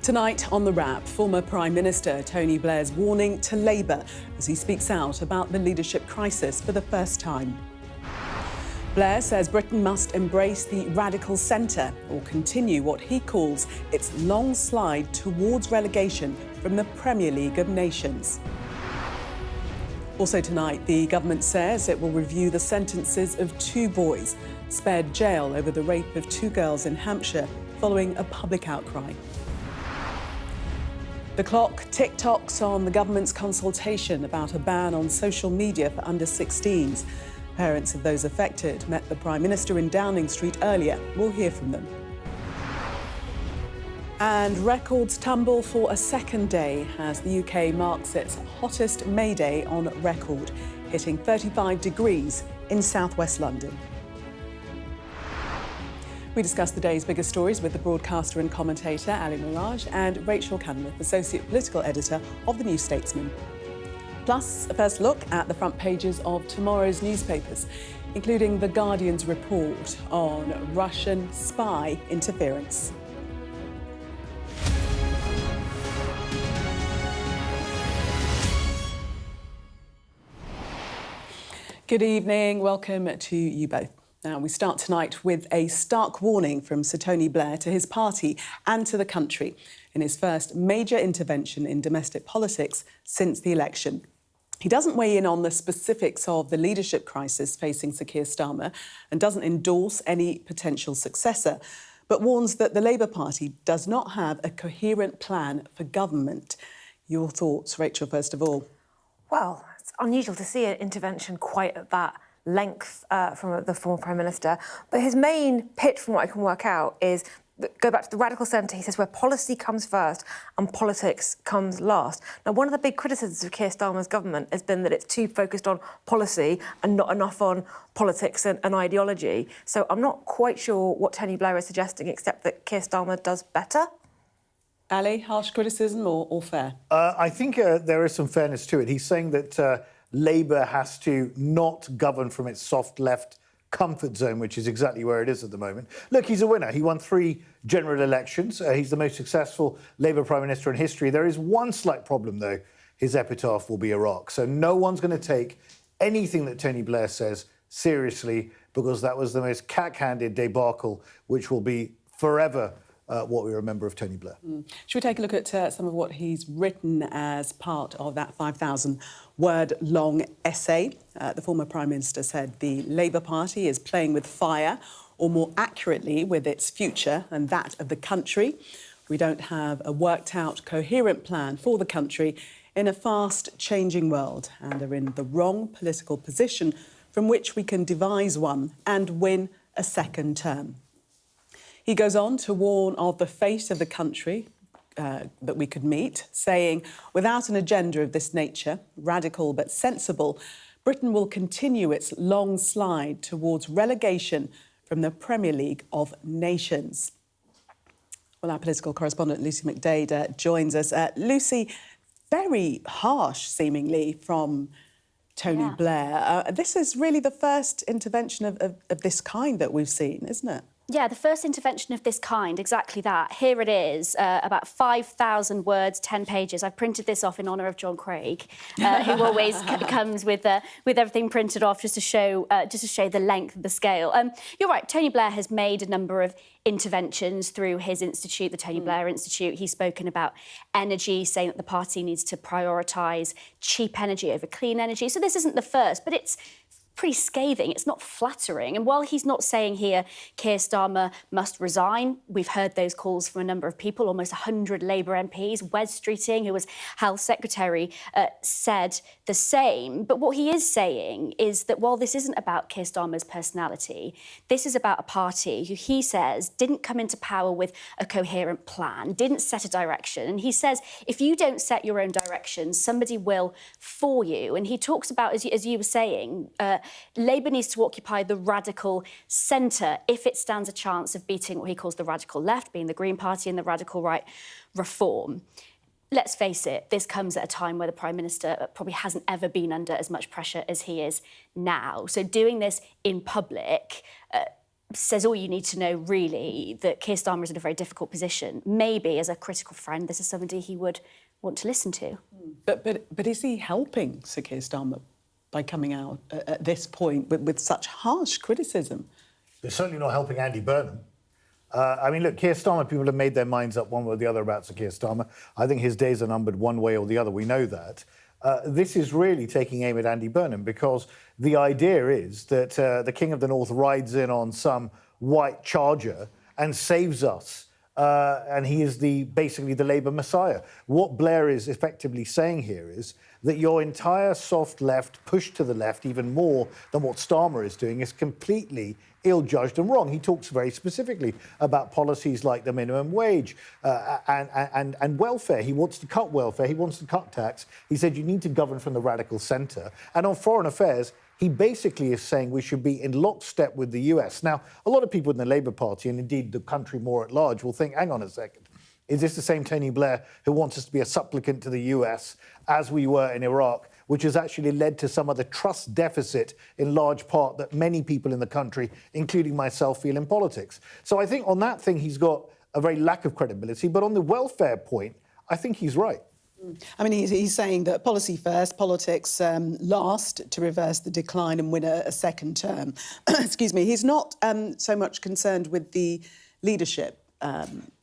Tonight on The Wrap, former Prime Minister Tony Blair's warning to Labour as he speaks out about the leadership crisis for the first time. Blair says Britain must embrace the radical centre or continue what he calls its long slide towards relegation from the Premier League of Nations. Also tonight, the government says it will review the sentences of 2 boys spared jail over the rape of 2 girls in Hampshire following a public outcry. The clock tick-tocks on the government's consultation about a ban on social media for under-16s. Parents of those affected met the Prime Minister in Downing Street earlier. We'll hear from them. And records tumble for a second day as the UK marks its hottest May Day on record, hitting 35 degrees in southwest London. We discuss the day's biggest stories with the broadcaster and commentator Ali Mirage and Rachel Cunliffe, Associate Political Editor of The New Statesman. Plus, a first look at the front pages of tomorrow's newspapers, including The Guardian's report on Russian spy interference. Good evening, welcome to you both. Now, we start tonight with a stark warning from Sir Tony Blair to his party and to the country in his first major intervention in domestic politics since the election. He doesn't weigh in on the specifics of the leadership crisis facing Sir Keir Starmer and doesn't endorse any potential successor, but warns that the Labour Party does not have a coherent plan for government. Your thoughts, Rachel, first of all? Well, it's unusual to see an intervention quite at that length from the former Prime Minister. But his main pitch, from what I can work out, is go back to the radical centre. He says where policy comes first and politics comes last. Now, one of the big criticisms of Keir Starmer's government has been that it's too focused on policy and not enough on politics and ideology. So I'm not quite sure what Tony Blair is suggesting, except that Keir Starmer does better. Ali, harsh criticism or fair? I think there is some fairness to it. He's saying that Labour has to not govern from its soft left comfort zone, which is exactly where it is at the moment. Look, he's a winner. He won 3 general elections. He's the most successful Labour Prime Minister in history. There is one slight problem, though. His epitaph will be a rock. So no one's going to take anything that Tony Blair says seriously, because that was the most cack-handed debacle, which will be forever what we remember of Tony Blair. Should we take a look at some of what he's written as part of that 5,000-word-long essay? The former Prime Minister said the Labour Party is playing with fire, or more accurately, with its future and that of the country. We don't have a worked-out, coherent plan for the country in a fast-changing world and are in the wrong political position from which we can devise one and win a second term. He goes on to warn of the fate of the country that we could meet, saying, without an agenda of this nature, radical but sensible, Britain will continue its long slide towards relegation from the Premier League of Nations. Well, our political correspondent, Lucy McDade, joins us. Lucy, very harsh, seemingly, from Tony Blair. This is really the first intervention of this kind that we've seen, isn't it? Yeah, the first intervention of this kind, exactly that. Here it is, about 5,000 words, 10 pages. I've printed this off in honour of John Craig, who always comes with everything printed off just to show the length of the scale. You're right, Tony Blair has made a number of interventions through his institute, the Tony Blair Institute. He's spoken about energy, saying that the party needs to prioritise cheap energy over clean energy. So this isn't the first, but it's pretty scathing. It's not flattering. And while he's not saying here Keir Starmer must resign, we've heard those calls from a number of people, almost 100 Labour MPs. Wes Streeting, who was Health Secretary, said the same. But what he is saying is that while this isn't about Keir Starmer's personality, this is about a party who he says didn't come into power with a coherent plan, didn't set a direction. And he says if you don't set your own direction, somebody will for you. And he talks about, as you were saying, Labour needs to occupy the radical centre if it stands a chance of beating what he calls the radical left, being the Green Party, and the radical right, Reform. Let's face it, this comes at a time where the Prime Minister probably hasn't ever been under as much pressure as he is now. So doing this in public says all you need to know, really, that Keir Starmer is in a very difficult position. Maybe as a critical friend, this is somebody he would want to listen to. But is he helping Sir Keir Starmer by coming out at this point with such harsh criticism? They're certainly not helping Andy Burnham. I mean, look, Keir Starmer, people have made their minds up one way or the other about Sir Keir Starmer. I think his days are numbered one way or the other. We know that. This is really taking aim at Andy Burnham, because the idea is that the King of the North rides in on some white charger and saves us. And he is basically the Labour Messiah. What Blair is effectively saying here is that your entire soft left, pushed to the left even more than what Starmer is doing, is completely ill-judged and wrong. He talks very specifically about policies like the minimum wage and welfare. He wants to cut welfare. He wants to cut tax. He said you need to govern from the radical centre. And on foreign affairs, he basically is saying we should be in lockstep with the US. Now, a lot of people in the Labour Party, and indeed the country more at large, will think, hang on a second, is this the same Tony Blair who wants us to be a supplicant to the US as we were in Iraq, which has actually led to some of the trust deficit in large part that many people in the country, including myself, feel in politics? So I think on that thing, he's got a very lack of credibility. But on the welfare point, I think he's right. I mean, he's saying that policy first, politics last, to reverse the decline and win a second term. Excuse me. He's not so much concerned with the leadership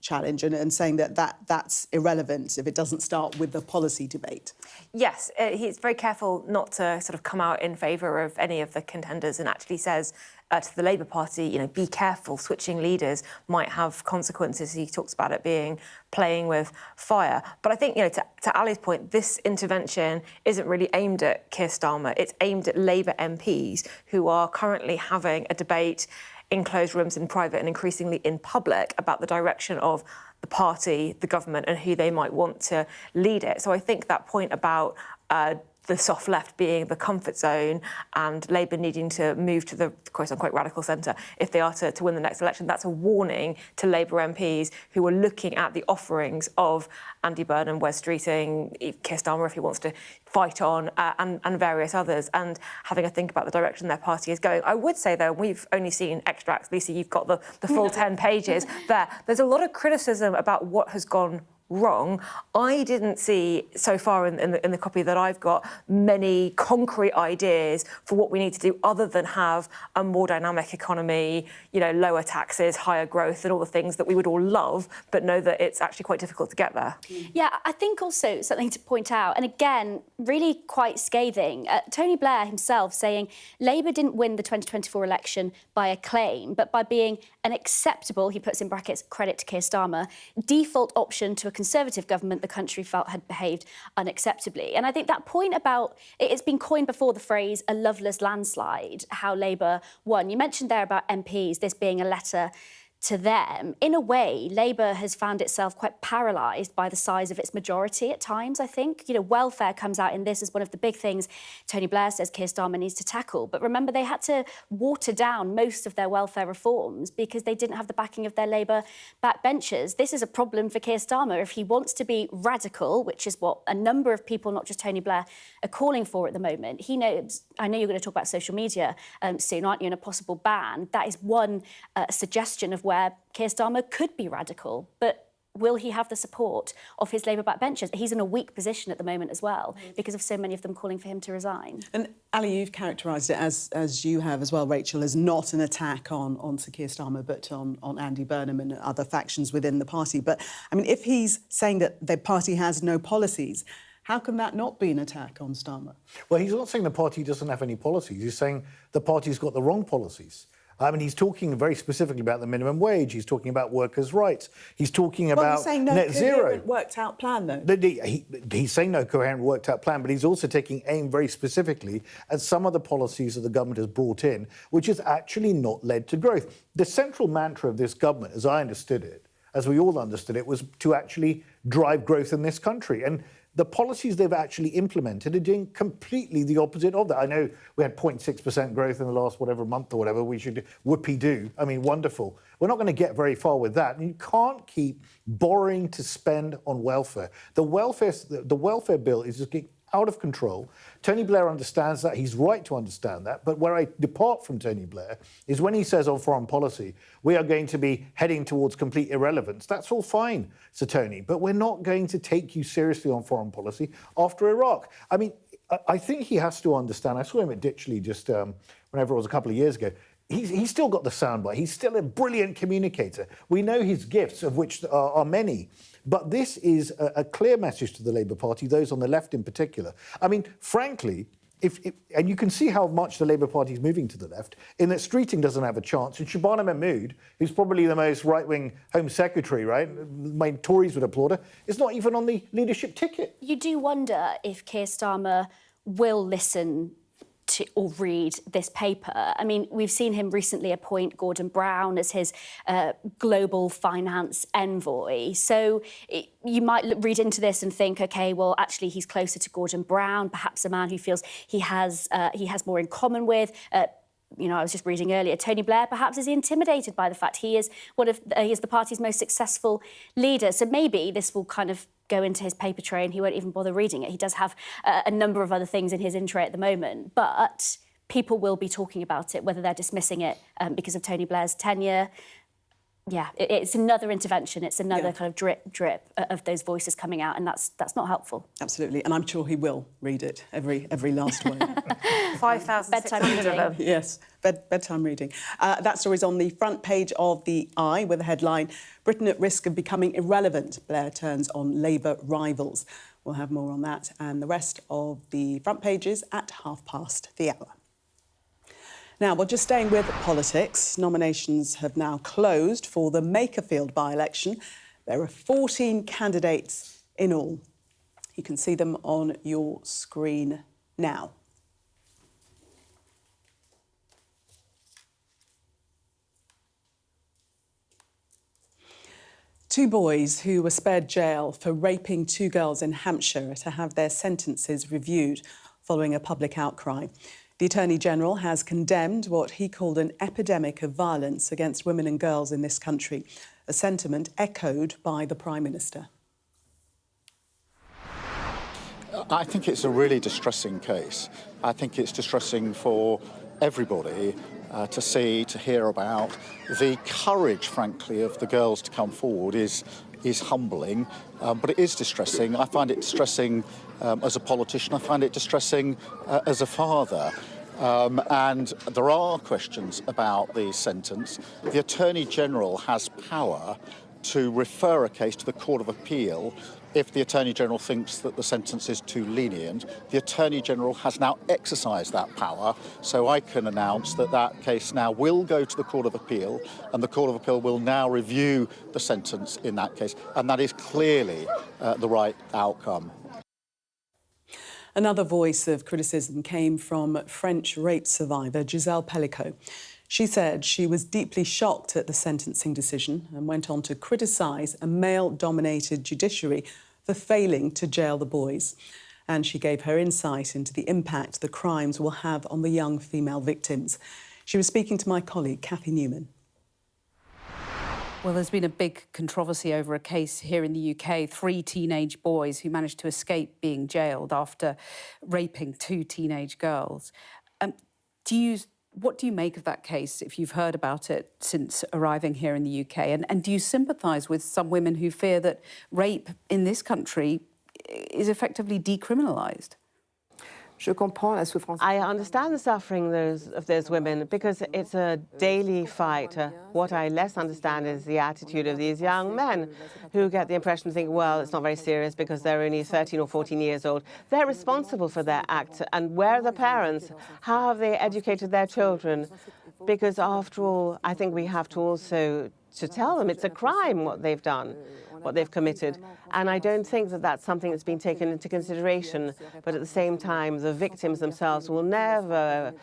challenge and saying that's irrelevant if it doesn't start with the policy debate. Yes, he's very careful not to sort of come out in favour of any of the contenders, and actually says to the Labour Party, you know, be careful, switching leaders might have consequences. He talks about it being playing with fire. But I think, you know, to Ali's point, this intervention isn't really aimed at Keir Starmer. It's aimed at Labour MPs who are currently having a debate in closed rooms, in private and increasingly in public, about the direction of the party, the government, and who they might want to lead it. So I think that point about the soft left being the comfort zone and Labour needing to move to the quote-unquote radical centre if they are to win the next election, that's a warning to Labour MPs who are looking at the offerings of Andy Burnham, Wes Streeting, Keir Starmer if he wants to fight on, and various others, and having a think about the direction their party is going. I would say, though, we've only seen extracts. Lisa, you've got the full 10 pages there. There's a lot of criticism about what has gone wrong. I didn't see so far in the copy that I've got many concrete ideas for what we need to do other than have a more dynamic economy, you know, lower taxes, higher growth, and all the things that we would all love, but know that it's actually quite difficult to get there. Yeah, I think also something to point out, and again, really quite scathing, Tony Blair himself saying Labour didn't win the 2024 election by acclaim, but by being an acceptable, he puts in brackets, credit to Keir Starmer, default option to a Conservative government the country felt had behaved unacceptably. And I think that point about, it's been coined before, the phrase a loveless landslide, how Labour won. You mentioned there about MPs, this being a letter to them. In a way, Labour has found itself quite paralysed by the size of its majority at times, I think. You know, welfare comes out in this as one of the big things Tony Blair says Keir Starmer needs to tackle. But remember, they had to water down most of their welfare reforms because they didn't have the backing of their Labour backbenchers. This is a problem for Keir Starmer. If he wants to be radical, which is what a number of people, not just Tony Blair, are calling for at the moment, he knows, I know you're going to talk about social media soon, aren't you, and a possible ban. That is one suggestion of where Keir Starmer could be radical, but will he have the support of his Labour backbenchers? He's in a weak position at the moment as well, because of so many of them calling for him to resign. And Ali, you've characterised it as you have as well, Rachel, as not an attack on Sir Keir Starmer, but on Andy Burnham and other factions within the party. But, I mean, if he's saying that the party has no policies, how can that not be an attack on Starmer? Well, he's not saying the party doesn't have any policies. He's saying the party's got the wrong policies. I mean, he's talking very specifically about the minimum wage. He's talking about workers' rights. He's talking about he's saying no net zero. coherent worked-out plan, though. He's saying no coherent worked-out plan, but he's also taking aim very specifically at some of the policies that the government has brought in, which has actually not led to growth. The central mantra of this government, as I understood it, as we all understood it, was to actually drive growth in this country. And the policies they've actually implemented are doing completely the opposite of that. I know we had 0.6% growth in the last whatever month or whatever. We should whoopee-doo. I mean, wonderful. We're not going to get very far with that. And you can't keep borrowing to spend on welfare. The welfare bill is just getting out of control. Tony Blair understands that. He's right to understand that. But where I depart from Tony Blair is when he says on foreign policy, we are going to be heading towards complete irrelevance. That's all fine, Sir Tony, but we're not going to take you seriously on foreign policy after Iraq. I mean, I think he has to understand. I saw him at Ditchley just whenever it was a couple of years ago. He's still got the soundbite. He's still a brilliant communicator. We know his gifts, of which are many. But this is a clear message to the Labour Party, those on the left in particular. I mean, frankly, and you can see how much the Labour Party is moving to the left, in that Streeting doesn't have a chance, and Shabana Mahmood, who's probably the most right-wing Home Secretary, right, my Tories would applaud her, is not even on the leadership ticket. You do wonder if Keir Starmer will listen to or read this paper. I mean, we've seen him recently appoint Gordon Brown as his global finance envoy. So you might read into this and think, OK, well, actually, he's closer to Gordon Brown, perhaps a man who feels he has more in common with. You know, I was just reading earlier, Tony Blair perhaps is intimidated by the fact he is he is the party's most successful leader. So maybe this will kind of go into his paper tray and he won't even bother reading it. He does have a number of other things in his in tray at the moment, but people will be talking about it, whether they're dismissing it because of Tony Blair's tenure. Yeah, it's another intervention. It's another kind of drip of those voices coming out, and that's not helpful. Absolutely, and I'm sure he will read it, every last word. 5,600 of them. Yes, bedtime reading. That story's on the front page of The Eye with the headline, Britain at risk of becoming irrelevant. Blair turns on Labour rivals. We'll have more on that and the rest of the front pages at hour. Now, well, just staying with politics, nominations have now closed for the Makerfield by-election. There are 14 candidates in all. You can see them on your screen now. Two boys who were spared jail for raping two girls in Hampshire are to have their sentences reviewed following a public outcry. The Attorney-General has condemned what he called an epidemic of violence against women and girls in this country, a sentiment echoed by the Prime Minister. I think it's a really distressing case. I think it's distressing for everybody to hear about. The courage, frankly, of the girls to come forward is humbling, but it is distressing. I find it distressing as a politician. I find it distressing as a father. And there are questions about the sentence. The Attorney-General has power to refer a case to the Court of Appeal if the Attorney-General thinks that the sentence is too lenient. The Attorney-General has now exercised that power, so I can announce that that case now will go to the Court of Appeal, and the Court of Appeal will now review the sentence in that case, and that is clearly the right outcome. Another voice of criticism came from French rape survivor Giselle Pellicot. She said she was deeply shocked at the sentencing decision and went on to criticise a male-dominated judiciary for failing to jail the boys. And she gave her insight into the impact the crimes will have on the young female victims. She was speaking to my colleague, Cathy Newman. Well, there's been a big controversy over a case here in the UK, 3 teenage boys who managed to escape being jailed after raping 2 teenage girls. What do you make of that case, if you've heard about it since arriving here in the UK? And do you sympathise with some women who fear that rape in this country is effectively decriminalised? I understand the suffering of those women because it's a daily fight. What I less understand is the attitude of these young men who get the impression to think, well, it's not very serious because they're only 13 or 14 years old. They're responsible for their act. And where are the parents? How have they educated their children? Because after all, I think we have to also tell them it's a crime what they've done, what they've committed. And I don't think that that's something that's been taken into consideration. But at the same time, the victims themselves will never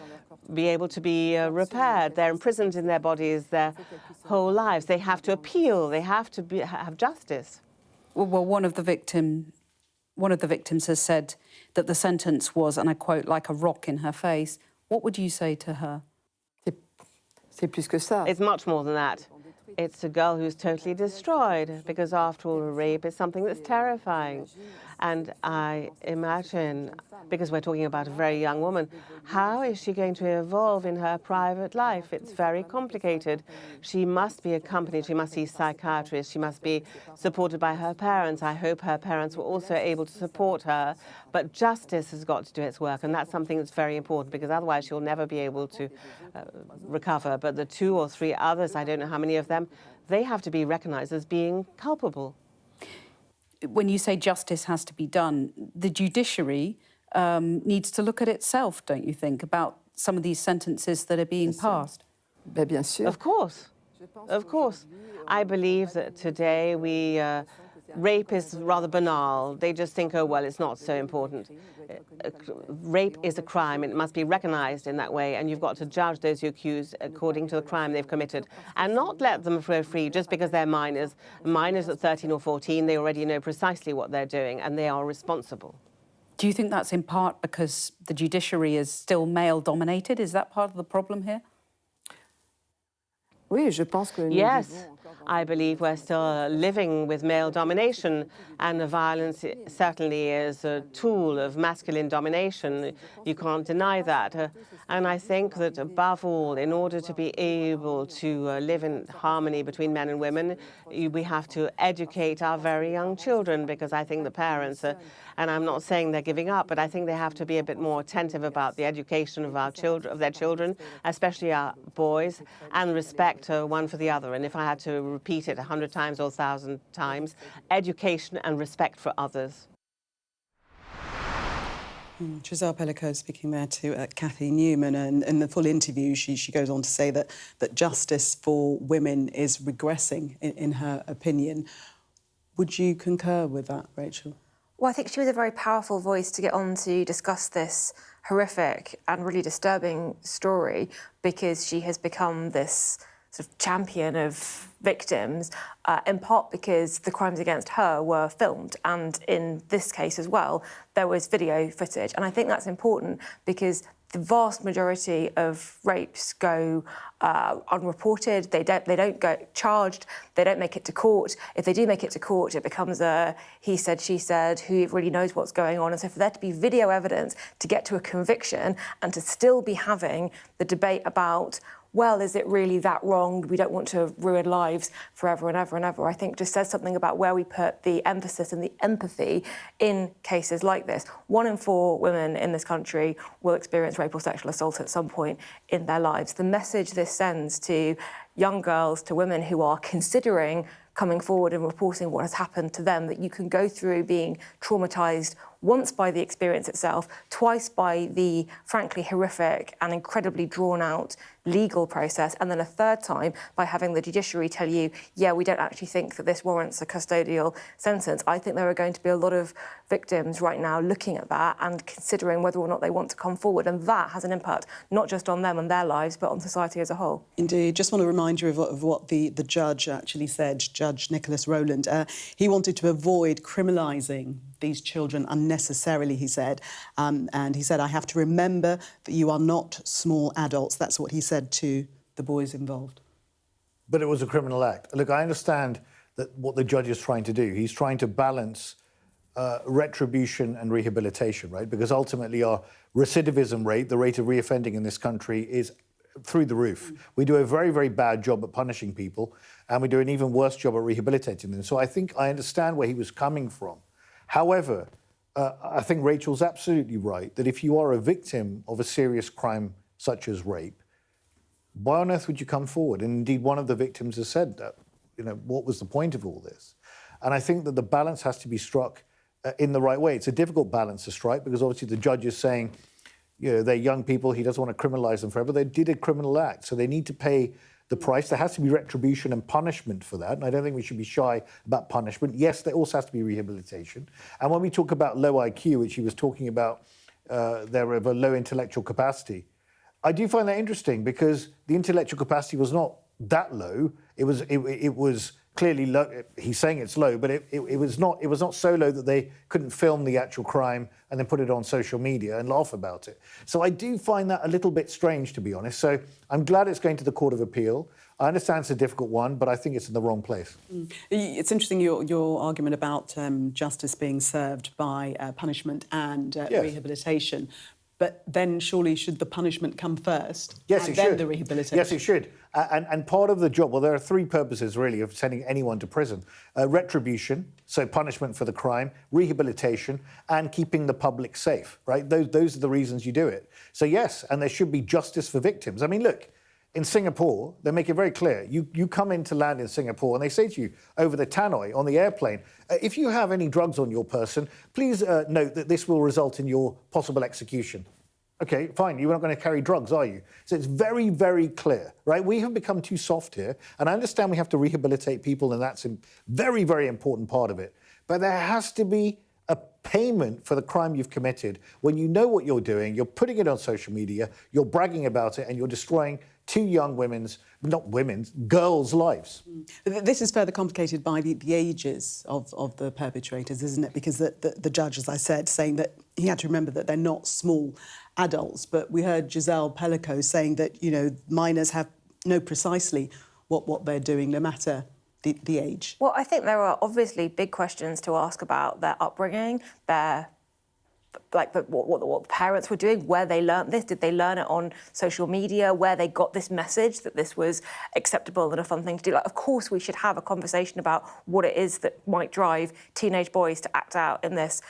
be able to be repaired. They're imprisoned in their bodies their whole lives. They have to appeal. They have to have justice. Well, one of the victims has said that the sentence was, and I quote, like a rock in her face. What would you say to her? It's much more than that. it's a girl who's totally destroyed, because after all, a rape is something that's terrifying. And I imagine, because we're talking about a very young woman, how is she going to evolve in her private life? It's very complicated. She must be accompanied, she must see psychiatrists, she must be supported by her parents. I hope her parents were also able to support her, but justice has got to do its work, and that's something that's very important, because otherwise she'll never be able to recover. But the 2 or 3 others, I don't know how many of them, they have to be recognised as being culpable. When you say justice has to be done, the judiciary needs to look at itself, don't you think, about some of these sentences that are being passed? Of course. Of course. I believe that today rape is rather banal. They just think, oh, well, it's not so important. Rape is a crime, and it must be recognized in that way, and you've got to judge those who accuse according to the crime they've committed, and not let them go free just because they're minors. Minors at 13 or 14, they already know precisely what they're doing, and they are responsible. Do you think that's in part because the judiciary is still male-dominated? Is that part of the problem here? Yes, I believe we're still living with male domination, and the violence certainly is a tool of masculine domination. You can't deny that. And I think that above all, in order to be able to live in harmony between men and women, we have to educate our very young children, because I think the parents and I'm not saying they're giving up, but I think they have to be a bit more attentive about the education of our children, of their children, especially our boys, and respect one for the other. And if I had to repeat it 100 times or 1,000 times, education and respect for others. Giselle Pellicoat speaking there to Cathy Newman, and in the full interview she goes on to say that justice for women is regressing in her opinion. Would you concur with that, Rachel? Well, I think she was a very powerful voice to get on to discuss this horrific and really disturbing story, because she has become this sort of champion of victims, in part because the crimes against her were filmed, and in this case as well, there was video footage. And I think that's important, because the vast majority of rapes go unreported. They don't go charged. They don't make it to court. If they do make it to court, it becomes a he said, she said. Who really knows what's going on? And so for there to be video evidence to get to a conviction, and to still be having the debate about, well, is it really that wrong? We don't want to ruin lives forever and ever and ever, I think just says something about where we put the emphasis and the empathy in cases like this. 1 in 4 women in this country will experience rape or sexual assault at some point in their lives. The message this sends to young girls, to women who are considering coming forward and reporting what has happened to them, that you can go through being traumatised once by the experience itself, twice by the frankly horrific and incredibly drawn-out legal process, and then a third time by having the judiciary tell you, yeah, we don't actually think that this warrants a custodial sentence. I think there are going to be a lot of victims right now looking at that and considering whether or not they want to come forward, and that has an impact not just on them and their lives, but on society as a whole. Indeed. Just want to remind you of what the judge actually said, Judge Nicholas Rowland. He wanted to avoid criminalising these children unnecessarily, he said. And he said, I have to remember that you are not small adults. That's what he said to the boys involved. But it was a criminal act. Look, I understand that what the judge is trying to do. He's trying to balance retribution and rehabilitation, right? Because ultimately our recidivism rate, the rate of reoffending in this country, is through the roof. We do a very, very bad job at punishing people, and we do an even worse job at rehabilitating them. So I think I understand where he was coming from. However, I think Rachel's absolutely right that if you are a victim of a serious crime such as rape, why on earth would you come forward? And indeed, one of the victims has said that, you know, what was the point of all this? And I think that the balance has to be struck in the right way. It's a difficult balance to strike, because obviously the judge is saying, you know, they're young people, he doesn't want to criminalise them forever. They did a criminal act, so they need to pay the price. There has to be retribution and punishment for that, and I don't think we should be shy about punishment. Yes, there also has to be rehabilitation. And when we talk about low IQ, which he was talking about, they're of a low intellectual capacity, I do find that interesting, because the intellectual capacity was not that low. It was clearly low. He's saying it's low, but it was not. It was not so low that they couldn't film the actual crime and then put it on social media and laugh about it. So I do find that a little bit strange, to be honest. So I'm glad it's going to the Court of Appeal. I understand it's a difficult one, but I think it's in the wrong place. It's interesting, your argument about justice being served by punishment and rehabilitation. But then surely should the punishment come first? Yes, and it then should. the rehabilitation? Yes, it should. And part of the job, well, there are three purposes, really, of sending anyone to prison. Retribution, so punishment for the crime, rehabilitation, and keeping the public safe, right? Those are the reasons you do it. So, yes, and there should be justice for victims. I mean, look, in Singapore, they make it very clear. You come into land in Singapore and they say to you over the tannoy on the airplane, if you have any drugs on your person, please note that this will result in your possible execution. OK, fine, you're not going to carry drugs, are you? So it's very, very clear, right? We have become too soft here. And I understand we have to rehabilitate people, and that's a very, very important part of it. But there has to be a payment for the crime you've committed. When you know what you're doing, you're putting it on social media, you're bragging about it, and you're destroying two young girls' lives. This is further complicated by the ages of the perpetrators, isn't it? Because the judge, as I said, saying that he had to remember that they're not small adults. But we heard Giselle Pellico saying that, you know, minors know precisely what they're doing, no matter the age. Well, I think there are obviously big questions to ask about their upbringing, what the parents were doing, where they learnt this. Did they learn it on social media, where they got this message that this was acceptable and a fun thing to do? Like, of course, we should have a conversation about what it is that might drive teenage boys to act out in this,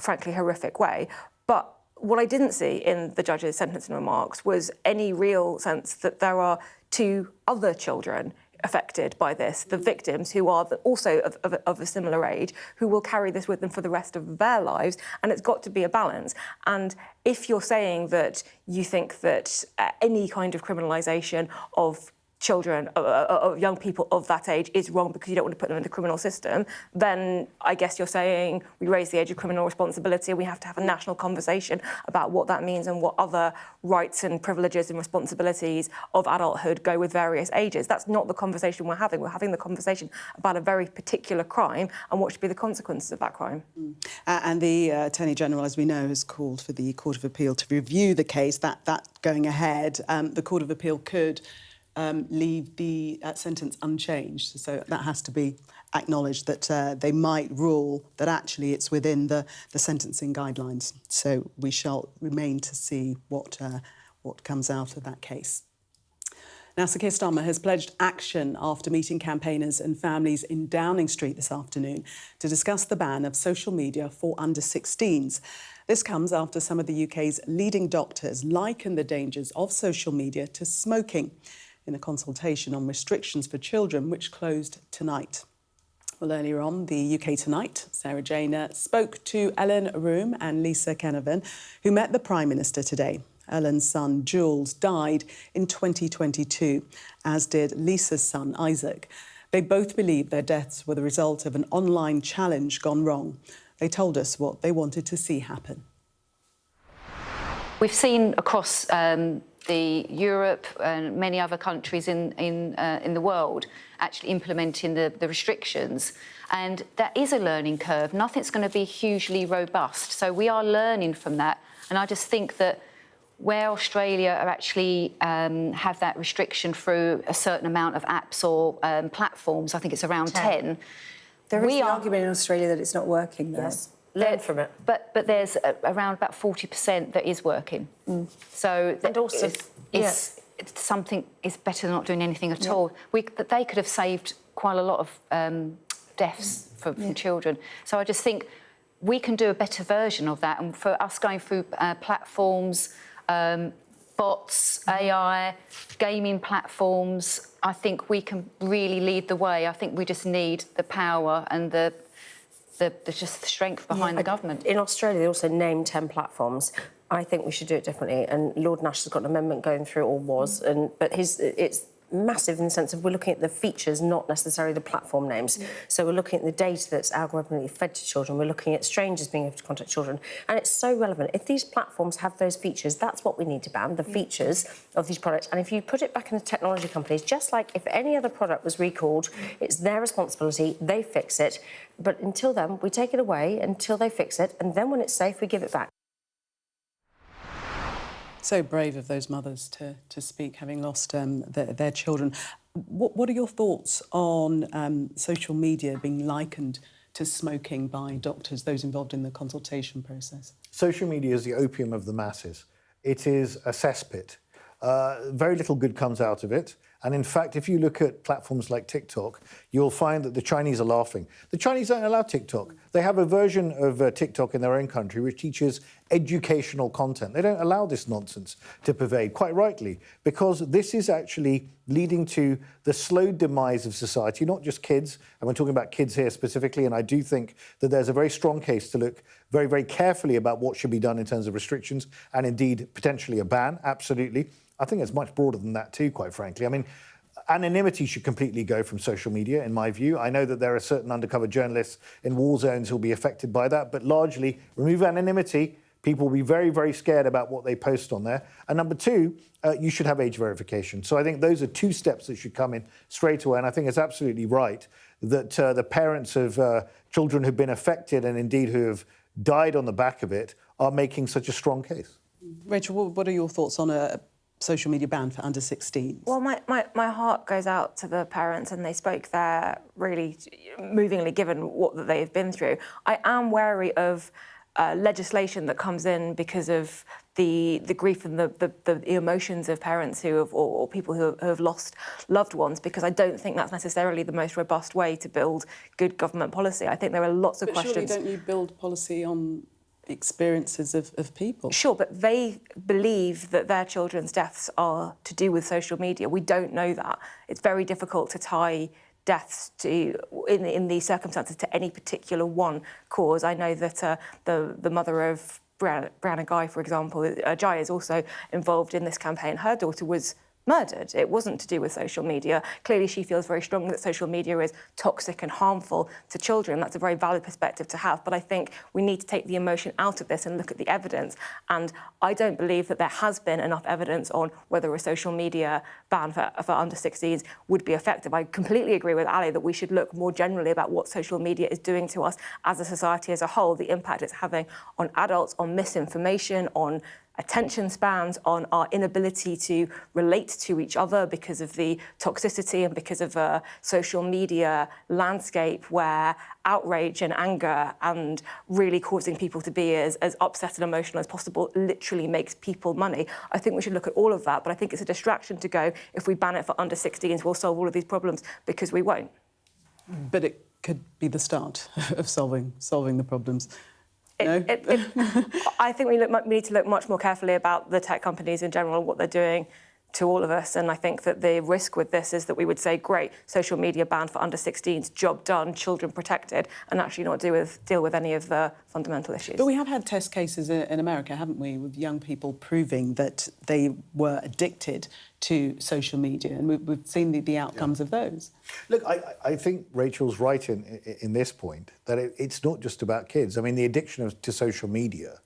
frankly, horrific way. But what I didn't see in the judge's sentencing remarks was any real sense that there are two other children affected by this, the victims, who are also of a similar age, who will carry this with them for the rest of their lives, and it's got to be a balance. And if you're saying that you think that any kind of criminalisation of children, of young people of that age is wrong because you don't want to put them in the criminal system, then I guess you're saying we raise the age of criminal responsibility and we have to have a national conversation about what that means and what other rights and privileges and responsibilities of adulthood go with various ages. That's not the conversation we're having. We're having the conversation about a very particular crime and what should be the consequences of that crime. And the Attorney General, as we know, has called for the Court of Appeal to review the case. That going ahead, the Court of Appeal could leave the sentence unchanged. So that has to be acknowledged, that they might rule that actually it's within the sentencing guidelines. So we shall remain to see what comes out of that case. Now, Sir Keir Starmer has pledged action after meeting campaigners and families in Downing Street this afternoon to discuss the ban of social media for under-16s. This comes after some of the UK's leading doctors liken the dangers of social media to smoking in a consultation on restrictions for children, which closed tonight. Well, earlier on, the UK Tonight, Sarah Jane spoke to Ellen Room and Lisa Canavan, who met the Prime Minister today. Ellen's son, Jules, died in 2022, as did Lisa's son, Isaac. They both believe their deaths were the result of an online challenge gone wrong. They told us what they wanted to see happen. We've seen across Europe and many other countries in the world actually implementing the restrictions, and that is a learning curve. Nothing's going to be hugely robust, so we are learning from that. And I just think that where Australia are actually have that restriction through a certain amount of apps or platforms, I think it's around 10. There is an argument in Australia that it's not working, though. Yes. Learn from it. But there's around about 40% that is working. So and also, it's something is better than not doing anything at all. They could have saved quite a lot of deaths from children. So I just think we can do a better version of that. And for us going through platforms, bots, AI, gaming platforms, I think we can really lead the way. I think we just need the power and the strength behind the government. In Australia, they also named 10 platforms. I think we should do it differently. And Lord Nash has got an amendment going through, or was, but massive in the sense of we're looking at the features, not necessarily the platform names. So we're looking at the data that's algorithmically fed to children. We're looking at strangers being able to contact children. And it's so relevant. If these platforms have those features, that's what we need to ban, the features of these products. And if you put it back in the technology companies, just like if any other product was recalled, it's their responsibility, they fix it. But until then, we take it away until they fix it. And then when it's safe, we give it back. So brave of those mothers to speak, having lost their children. What are your thoughts on social media being likened to smoking by doctors, those involved in the consultation process? Social media is the opium of the masses. It is a cesspit. Very little good comes out of it. And in fact, if you look at platforms like TikTok, you'll find that the Chinese are laughing. The Chinese don't allow TikTok. They have a version of TikTok in their own country which teaches educational content. They don't allow this nonsense to pervade, quite rightly, because this is actually leading to the slow demise of society, not just kids. And we're talking about kids here specifically, and I do think that there's a very strong case to look very, very carefully about what should be done in terms of restrictions and indeed potentially a ban, absolutely. I think it's much broader than that too, quite frankly. I mean, anonymity should completely go from social media, in my view. I know that there are certain undercover journalists in war zones who will be affected by that, but largely, remove anonymity, people will be very, very scared about what they post on there. And number two, you should have age verification. So I think those are two steps that should come in straight away. And I think it's absolutely right that the parents of children who've been affected and indeed who have died on the back of it are making such a strong case. Rachel, what are your thoughts on a social media ban for under 16s? Well, my heart goes out to the parents, and they spoke there really movingly, given what they've been through. I am wary of legislation that comes in because of the grief and the emotions of parents who have, or people who have lost loved ones, because I don't think that's necessarily the most robust way to build good government policy. I think there are lots of questions. Surely don't you build policy on experiences of people? Sure, but they believe that their children's deaths are to do with social media. We don't know that. It's very difficult to tie deaths to, in these circumstances, to any particular one cause. I know that the mother of Brianna Guy, for example, Jai, is also involved in this campaign. Her daughter was murdered. It wasn't to do with social media. Clearly, she feels very strongly that social media is toxic and harmful to children. That's a very valid perspective to have. But I think we need to take the emotion out of this and look at the evidence. And I don't believe that there has been enough evidence on whether a social media ban for under 16s would be effective. I completely agree with Ali that we should look more generally about what social media is doing to us as a society as a whole, the impact it's having on adults, on misinformation, on attention spans, on our inability to relate to each other because of the toxicity and because of a social media landscape where outrage and anger and really causing people to be as upset and emotional as possible literally makes people money. I think we should look at all of that, but I think it's a distraction to go, if we ban it for under 16s, we'll solve all of these problems, because we won't. But it could be the start of solving the problems. No? I think we need to look much more carefully about the tech companies in general, what they're doing to all of us. And I think that the risk with this is that we would say, great, social media banned for under 16s, job done, children protected, and actually not deal with any of the fundamental issues. But we have had test cases in America, haven't we, with young people proving that they were addicted to social media, and we've seen the outcomes of those. Look, I think Rachel's right in this point, that it's not just about kids. I mean, the addiction to social media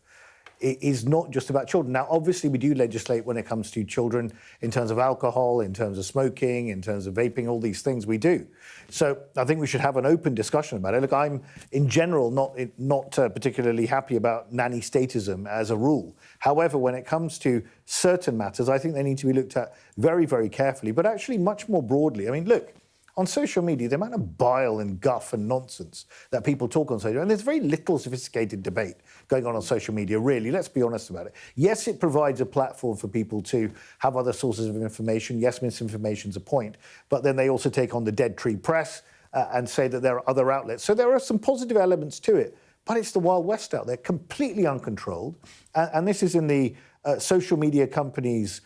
is not just about children. Now, obviously, we do legislate when it comes to children in terms of alcohol, in terms of smoking, in terms of vaping, all these things we do. So I think we should have an open discussion about it. Look, I'm, in general, not particularly happy about nanny statism as a rule. However, when it comes to certain matters, I think they need to be looked at very, very carefully, but actually much more broadly. I mean, look, on social media, the amount of bile and guff and nonsense that people talk on social, and there's very little sophisticated debate going on social media, really, let's be honest about it. Yes, it provides a platform for people to have other sources of information. Yes, misinformation's a point, but then they also take on the dead tree press and say that there are other outlets. So there are some positive elements to it, but it's the Wild West out there, completely uncontrolled. And this is in the social media companies'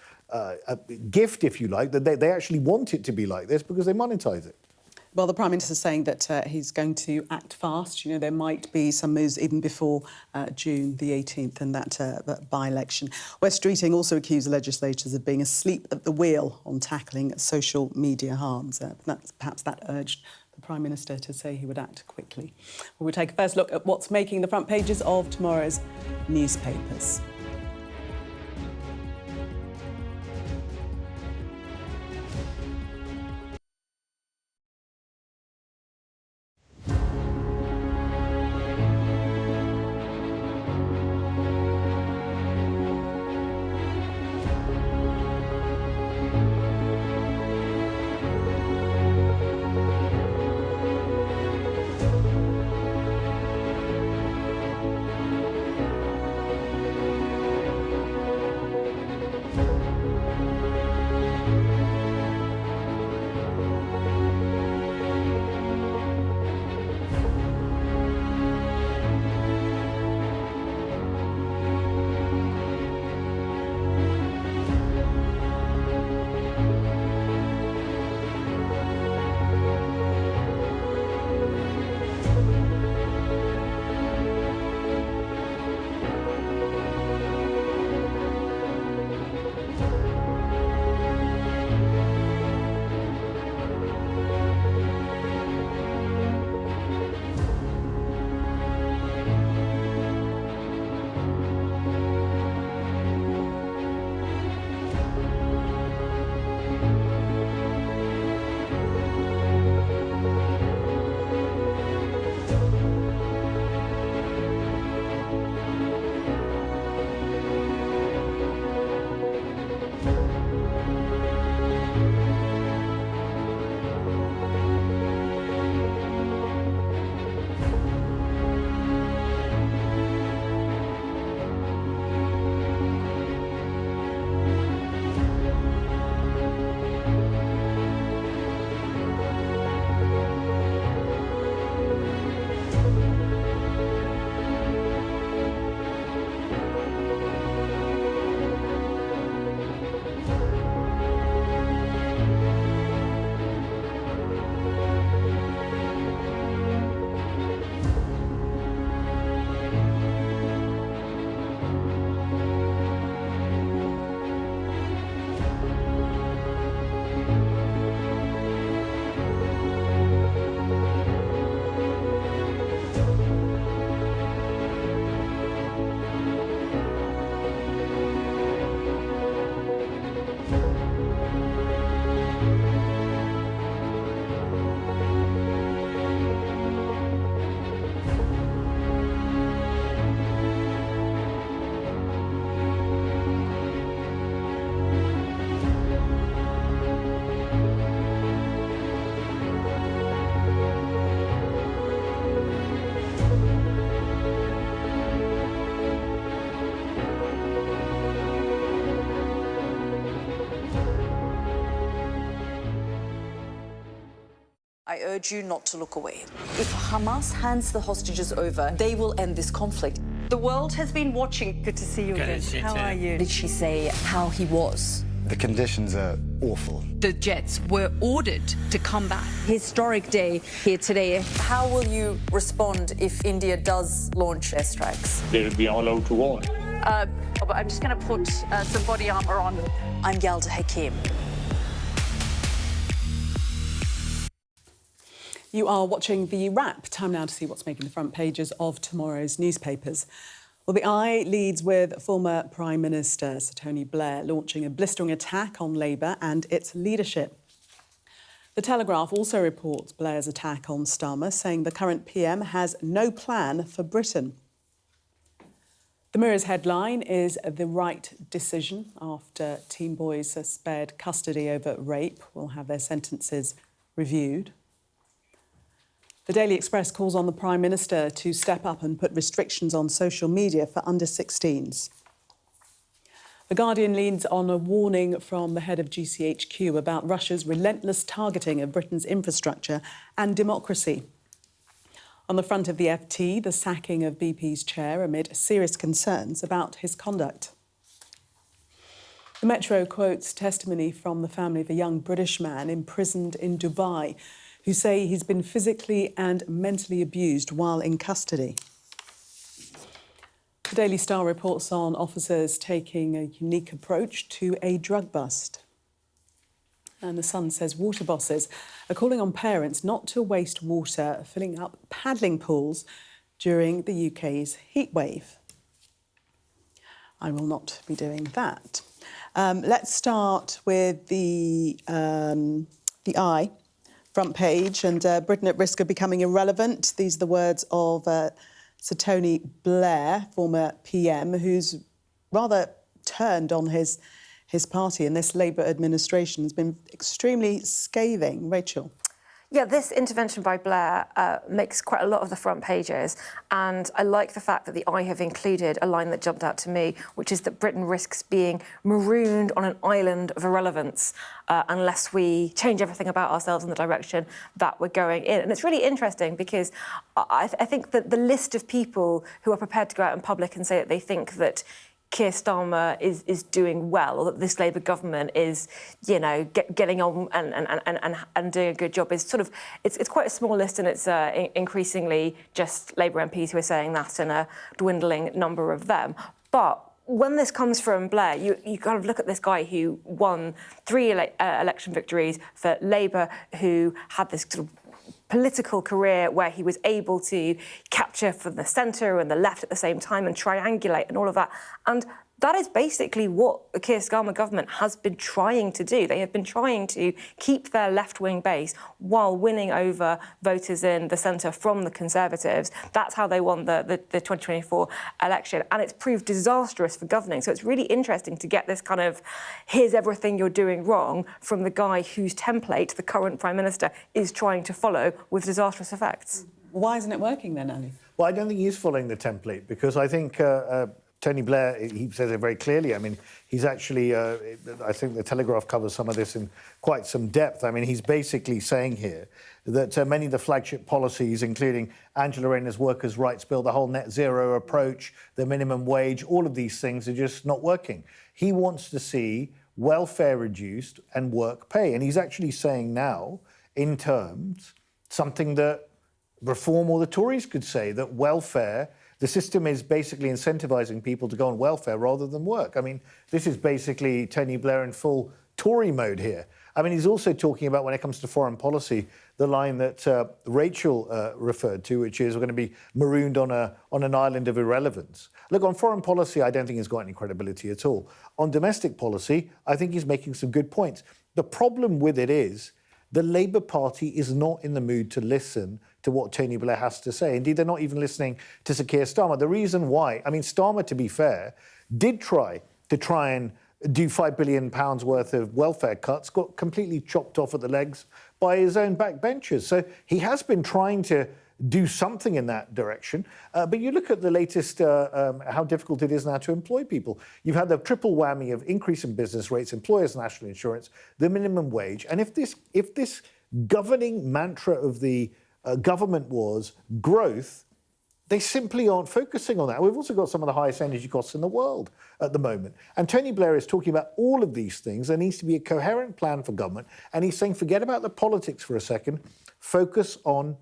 gift, if you like, that they actually want it to be like this because they monetize it. Well, the Prime Minister's saying that he's going to act fast. You know, there might be some moves even before June the 18th and that by-election. West Streeting also accused legislators of being asleep at the wheel on tackling social media harms. Perhaps that urged the Prime Minister to say he would act quickly. We'll take a first look at what's making the front pages of tomorrow's newspapers. I urge you not to look away. If Hamas hands the hostages over, they will end this conflict. The world has been watching. Good to see you again. How are you? Did she say how he was? The conditions are awful. The jets were ordered to come back. Historic day here today. How will you respond if India does launch airstrikes? They will be all out to war. I'm just going to put some body armor on. I'm Yalda Hakim. You are watching the wrap. Time now to see what's making the front pages of tomorrow's newspapers. Well, the Eye leads with former Prime Minister Sir Tony Blair launching a blistering attack on Labour and its leadership. The Telegraph also reports Blair's attack on Starmer, saying the current PM has no plan for Britain. The Mirror's headline is the right decision after teen boys spared custody over rape will have their sentences reviewed. The Daily Express calls on the Prime Minister to step up and put restrictions on social media for under-16s. The Guardian leans on a warning from the head of GCHQ about Russia's relentless targeting of Britain's infrastructure and democracy. On the front of the FT, the sacking of BP's chair amid serious concerns about his conduct. The Metro quotes testimony from the family of a young British man imprisoned in Dubai who say he's been physically and mentally abused while in custody. The Daily Star reports on officers taking a unique approach to a drug bust. And The Sun says water bosses are calling on parents not to waste water filling up paddling pools during the UK's heatwave. I will not be doing that. Let's start with the Eye front page, and Britain at risk of becoming irrelevant. These are the words of Sir Tony Blair, former PM, who's rather turned on his party, and this Labour administration has been extremely scathing. Rachel? Yeah, this intervention by Blair makes quite a lot of the front pages, and I like the fact that the Eye have included a line that jumped out to me, which is that Britain risks being marooned on an island of irrelevance unless we change everything about ourselves in the direction that we're going in. And it's really interesting because I think that the list of people who are prepared to go out in public and say that they think that Keir Starmer is doing well, or that this Labour government is, you know, getting on and doing a good job, is sort of, it's quite a small list, and it's increasingly just Labour MPs who are saying that, and a dwindling number of them. But when this comes from Blair, you kind of look at this guy who won 3 election victories for Labour, who had this sort of political career where he was able to capture from the centre and the left at the same time and triangulate and all of that. And that is basically what the Keir Starmer government has been trying to do. They have been trying to keep their left-wing base while winning over voters in the centre from the Conservatives. That's how they won the 2024 election. And it's proved disastrous for governing. So it's really interesting to get this kind of, here's everything you're doing wrong, from the guy whose template the current Prime Minister is trying to follow with disastrous effects. Why isn't it working then, Ali? Well, I don't think he's following the template, because I think Tony Blair, he says it very clearly. I mean, he's actually, I think the Telegraph covers some of this in quite some depth. I mean, he's basically saying here that many of the flagship policies, including Angela Rayner's workers' rights bill, the whole net zero approach, the minimum wage, all of these things are just not working. He wants to see welfare reduced and work pay. And he's actually saying now, in terms, something that Reform or the Tories could say, that welfare, the system is basically incentivising people to go on welfare rather than work. I mean, this is basically Tony Blair in full Tory mode here. I mean, he's also talking about, when it comes to foreign policy, the line that Rachel referred to, which is we're going to be marooned on an island of irrelevance. Look, on foreign policy, I don't think he's got any credibility at all. On domestic policy, I think he's making some good points. The problem with it is the Labour Party is not in the mood to listen to what Tony Blair has to say. Indeed, they're not even listening to Sir Keir Starmer. The reason why, I mean, Starmer, to be fair, did try and do £5 billion worth of welfare cuts, got completely chopped off at the legs by his own backbenchers. So he has been trying to do something in that direction. But you look at the latest, how difficult it is now to employ people. You've had the triple whammy of increase in business rates, employers' national insurance, the minimum wage. And if this governing mantra of the government was growth, they simply aren't focusing on that. We've also got some of the highest energy costs in the world at the moment. And Tony Blair is talking about all of these things. There needs to be a coherent plan for government. And he's saying, forget about the politics for a second, focus on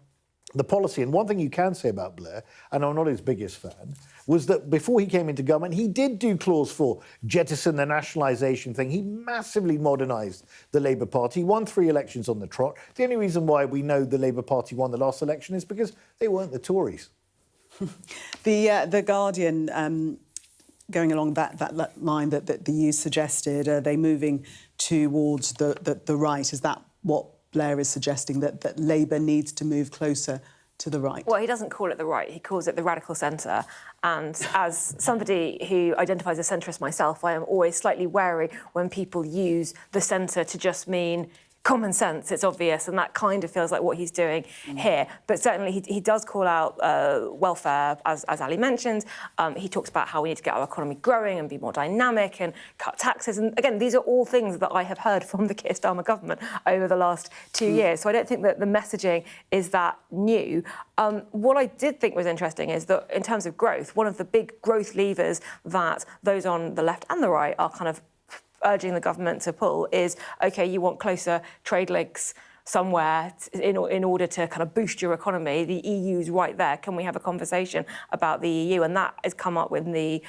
the policy. And one thing you can say about Blair, and I'm not his biggest fan, was that before he came into government, he did do clause 4, jettison the nationalisation thing. He massively modernised the Labour Party, won 3 elections on the trot. The only reason why we know the Labour Party won the last election is because they weren't the Tories. The Guardian, going along that line that you suggested, are they moving towards the right? Is that what Blair is suggesting, that Labour needs to move closer to the right? Well, he doesn't call it the right, he calls it the radical centre. And as somebody who identifies as centrist myself, I am always slightly wary when people use the centre to just mean common sense, it's obvious, and that kind of feels like what he's doing here. But certainly he does call out welfare, as Ali mentioned. He talks about how we need to get our economy growing and be more dynamic and cut taxes. And again, these are all things that I have heard from the Keir Starmer government over the last 2 years. So I don't think that the messaging is that new. What I did think was interesting is that in terms of growth, one of the big growth levers that those on the left and the right are kind of urging the government to pull is, OK, you want closer trade links, somewhere in order to kind of boost your economy. The EU's right there. Can we have a conversation about the EU? And that has come up with the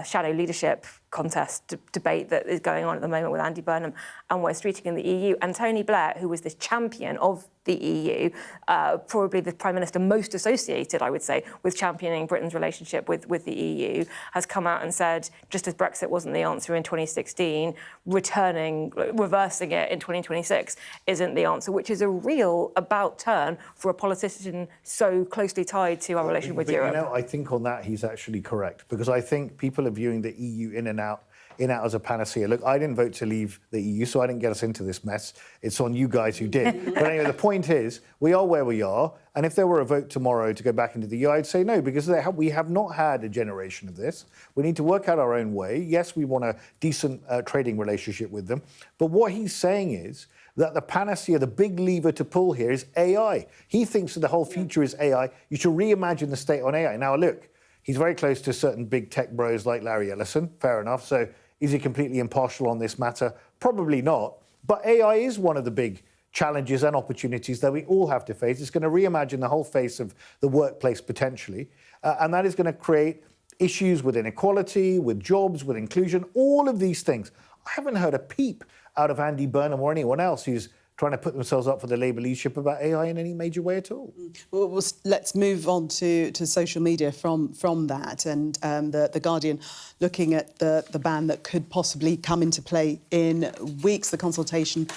shadow leadership contest debate that is going on at the moment with Andy Burnham and Wes Streeting in the EU. And Tony Blair, who was this champion of the EU, probably the Prime Minister most associated, I would say, with championing Britain's relationship with the EU, has come out and said, just as Brexit wasn't the answer in 2016, reversing it in 2026 isn't the answer, which is a real about turn for a politician so closely tied to our relationship with Europe. You know, I think on that he's actually correct, because I think people are viewing the EU in and out as a panacea. Look, I didn't vote to leave the EU, so I didn't get us into this mess. It's on you guys who did. But anyway, the point is, we are where we are, and if there were a vote tomorrow to go back into the EU, I'd say no, because we have not had a generation of this. We need to work out our own way. Yes, we want a decent trading relationship with them, but what he's saying is that the panacea, the big lever to pull here is AI. He thinks that the whole future is AI. You should reimagine the state on AI. Now, look, he's very close to certain big tech bros like Larry Ellison, fair enough. So is he completely impartial on this matter? Probably not. But AI is one of the big challenges and opportunities that we all have to face. It's going to reimagine the whole face of the workplace potentially. And that is going to create issues with inequality, with jobs, with inclusion, all of these things. I haven't heard a peep out of Andy Burnham or anyone else who's trying to put themselves up for the Labour leadership about AI in any major way at all. Well, let's move on to social media from that, and the Guardian looking at the ban that could possibly come into play in weeks. The consultation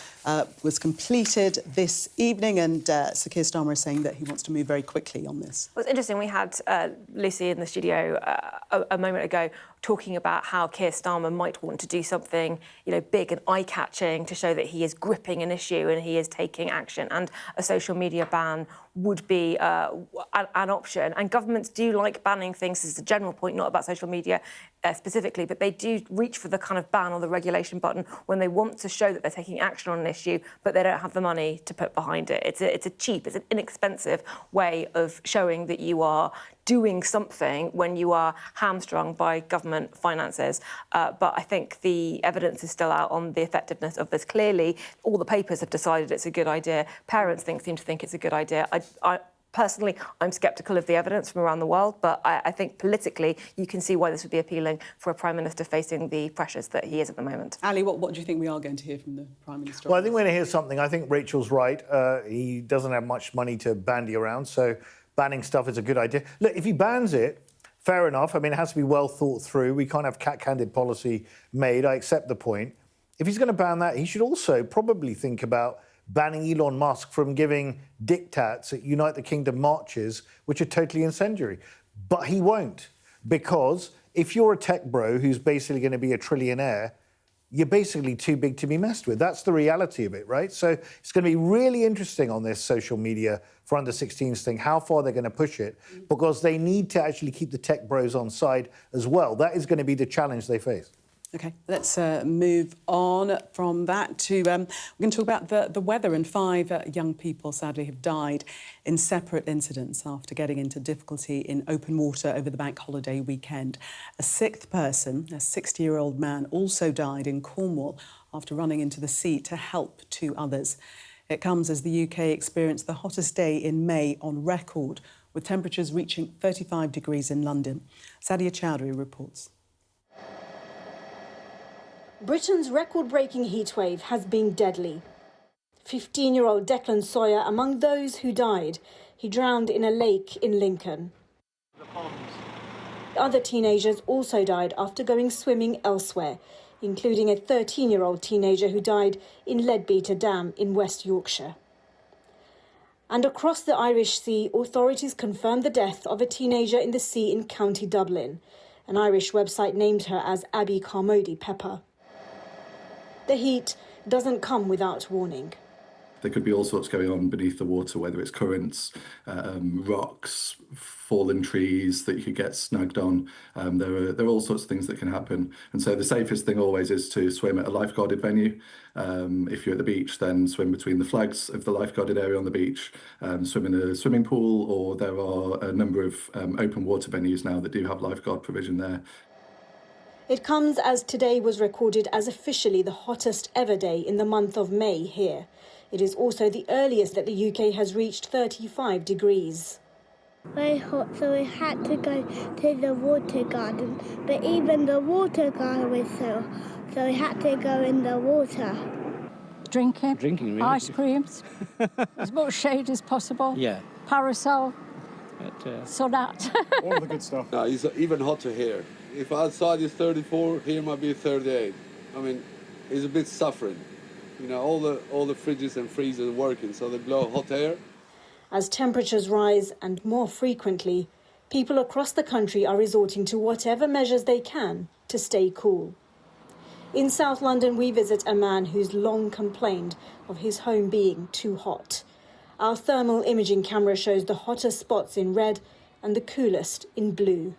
was completed this evening, and Sir Keir Starmer is saying that he wants to move very quickly on this. Well, it's interesting. We had Lucy in the studio a moment ago talking about how Keir Starmer might want to do something, big and eye-catching to show that he is gripping an issue and he is taking action. And a social media ban would be an option. And governments do like banning things. This is a general point, not about social media specifically, but they do reach for the kind of ban or the regulation button when they want to show that they're taking action on an issue, but they don't have the money to put behind it. It's an inexpensive way of showing that you are doing something when you are hamstrung by government finances. But I think the evidence is still out on the effectiveness of this. Clearly, all the papers have decided it's a good idea. Parents seem to think it's a good idea. Personally, I'm sceptical of the evidence from around the world, but I think politically you can see why this would be appealing for a Prime Minister facing the pressures that he is at the moment. Ali, what do you think we are going to hear from the Prime Minister? Well, I think we're going to hear something. I think Rachel's right. He doesn't have much money to bandy around, so banning stuff is a good idea. Look, if he bans it, fair enough. I mean, it has to be well thought through. We can't have cat-handed policy made. I accept the point. If he's going to ban that, he should also probably think about banning Elon Musk from giving diktats at United Kingdom marches, which are totally incendiary. But he won't, because if you're a tech bro who's basically going to be a trillionaire, you're basically too big to be messed with. That's the reality of it, right? So it's going to be really interesting on this social media for under-16s thing, how far they're going to push it, because they need to actually keep the tech bros on side as well. That is going to be the challenge they face. OK, let's move on from that to... we're going to talk about the weather, and 5 young people, sadly, have died in separate incidents after getting into difficulty in open water over the bank holiday weekend. A 6th person, a 60-year-old man, also died in Cornwall after running into the sea to help 2 others. It comes as the UK experienced the hottest day in May on record, with temperatures reaching 35 degrees in London. Sadia Chowdhury reports. Britain's record-breaking heatwave has been deadly. 15-year-old Declan Sawyer among those who died. He drowned in a lake in Lincoln. Other teenagers also died after going swimming elsewhere, including a 13-year-old teenager who died in Leadbeater Dam in West Yorkshire. And across the Irish Sea, authorities confirmed the death of a teenager in the sea in County Dublin. An Irish website named her as Abby Carmody Pepper. The heat doesn't come without warning. There could be all sorts going on beneath the water, whether it's currents, rocks, fallen trees that you could get snagged on. There are all sorts of things that can happen. And so the safest thing always is to swim at a lifeguarded venue. If you're at the beach, then swim between the flags of the lifeguarded area on the beach, swim in a swimming pool, or there are a number of open water venues now that do have lifeguard provision there. It comes as today was recorded as officially the hottest ever day in the month of May here. It is also the earliest that the UK has reached 35 degrees. Very hot, so we had to go to the water garden. But even the water garden was so we had to go in the water. Drinking, really. Ice creams, as much shade as possible. Yeah. Parasol, sun out. All the good stuff. No, it's even hotter here. If outside is 34, here might be 38. I mean, it's a bit suffering. You know, all the fridges and freezers are working, so they blow hot air. As temperatures rise and more frequently, people across the country are resorting to whatever measures they can to stay cool. In South London, we visit a man who's long complained of his home being too hot. Our thermal imaging camera shows the hottest spots in red and the coolest in blue.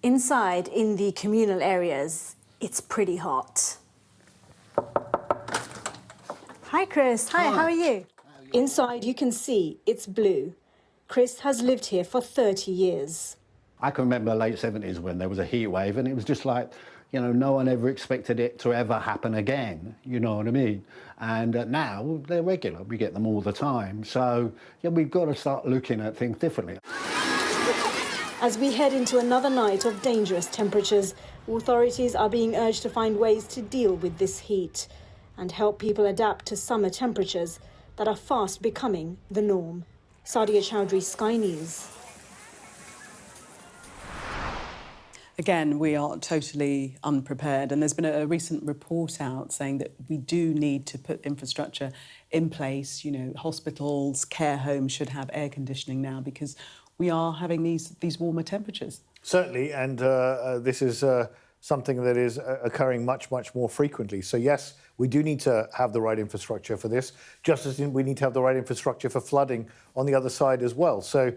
Inside, in the communal areas, it's pretty hot. Hi, Chris. Hi, how are you? Inside, you can see it's blue. Chris has lived here for 30 years. I can remember the late 70s when there was a heat wave, and it was just like, you know, no one ever expected it to ever happen again, you know what I mean? And now they're regular, we get them all the time. So, yeah, we've got to start looking at things differently. As we head into another night of dangerous temperatures, authorities are being urged to find ways to deal with this heat and help people adapt to summer temperatures that are fast becoming the norm. Sadia Chowdhury, Sky News. Again, we are totally unprepared, and there's been a recent report out saying that we do need to put infrastructure in place. You know, hospitals, care homes should have air conditioning now because we are having these warmer temperatures. Certainly, and this is something that is occurring much, much more frequently. So yes, we do need to have the right infrastructure for this, just as we need to have the right infrastructure for flooding on the other side as well. So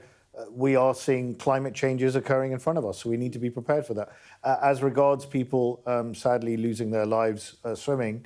we are seeing climate changes occurring in front of us, so we need to be prepared for that. As regards people sadly losing their lives swimming,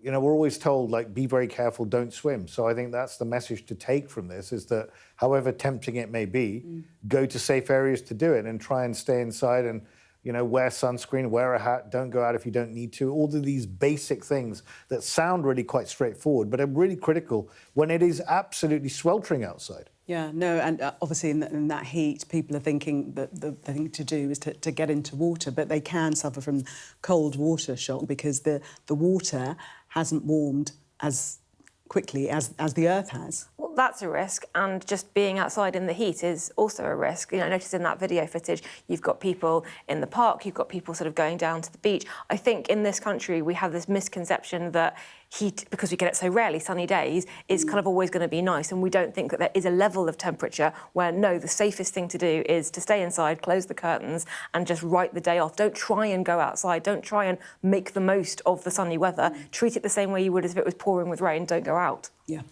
you know, we're always told, like, be very careful, don't swim. So I think that's the message to take from this, is that however tempting it may be, go to safe areas to do it and try and stay inside and, you know, wear sunscreen, wear a hat, don't go out if you don't need to. All of these basic things that sound really quite straightforward, but are really critical when it is absolutely sweltering outside. Yeah, no, and obviously in that heat, people are thinking that the thing to do is to get into water, but they can suffer from cold water shock because the water hasn't warmed as quickly as the Earth has. Well, that's a risk, and just being outside in the heat is also a risk. You know, notice in that video footage, you've got people in the park, you've got people sort of going down to the beach. I think in this country, we have this misconception that heat, because we get it so rarely, sunny days, is kind of always going to be nice, and we don't think that there is a level of temperature where, no, the safest thing to do is to stay inside, close the curtains, and just write the day off. Don't try and go outside. Don't try and make the most of the sunny weather. Treat it the same way you would as if it was pouring with rain. Don't go out. Yeah.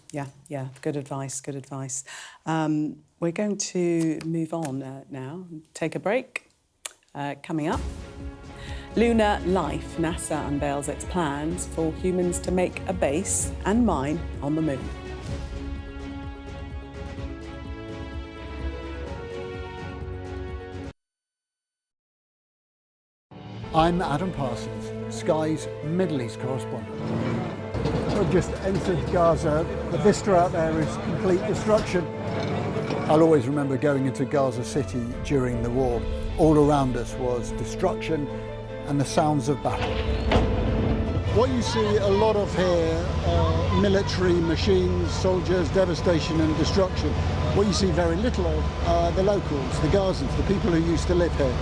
Good advice, good advice. We're going to move on now, take a break. Coming up, Lunar Life. NASA unveils its plans for humans to make a base and mine on the moon. I'm Adam Parsons, Sky's Middle East correspondent. We've just entered Gaza. The vista out there is complete destruction. I'll always remember going into Gaza City during the war. All around us was destruction and the sounds of battle. What you see a lot of here are military machines, soldiers, devastation and destruction. What you see very little of are the locals, the Gazans, the people who used to live here,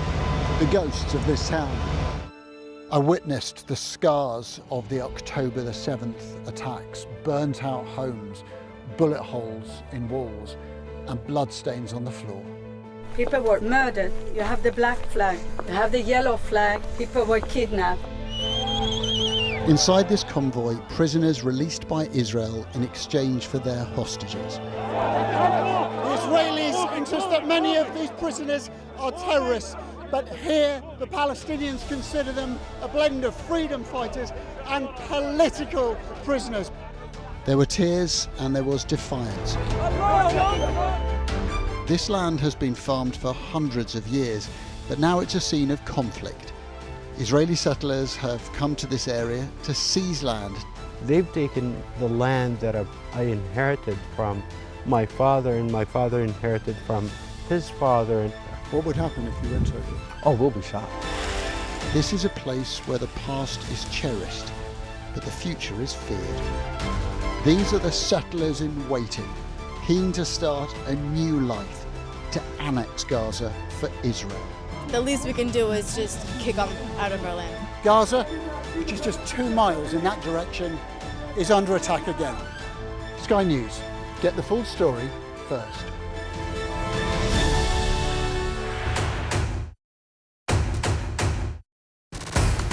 the ghosts of this town. I witnessed the scars of the October the 7th attacks, burnt out homes, bullet holes in walls and bloodstains on the floor. People were murdered. You have the black flag, you have the yellow flag, people were kidnapped. Inside this convoy, prisoners released by Israel in exchange for their hostages. The Israelis insist that many of these prisoners are terrorists, but here the Palestinians consider them a blend of freedom fighters and political prisoners. There were tears and there was defiance. This land has been farmed for hundreds of years, but now it's a scene of conflict. Israeli settlers have come to this area to seize land, They've taken the land that I inherited from my father, and my father inherited from his father. What would happen if you went over? Oh, we'll be shot. This is a place where the past is cherished, but the future is feared. These are the settlers in waiting, keen to start a new life, to annex Gaza for Israel. The least we can do is just kick them out of our land. Gaza, which is just 2 miles in that direction, is under attack again. Sky News, get the full story first.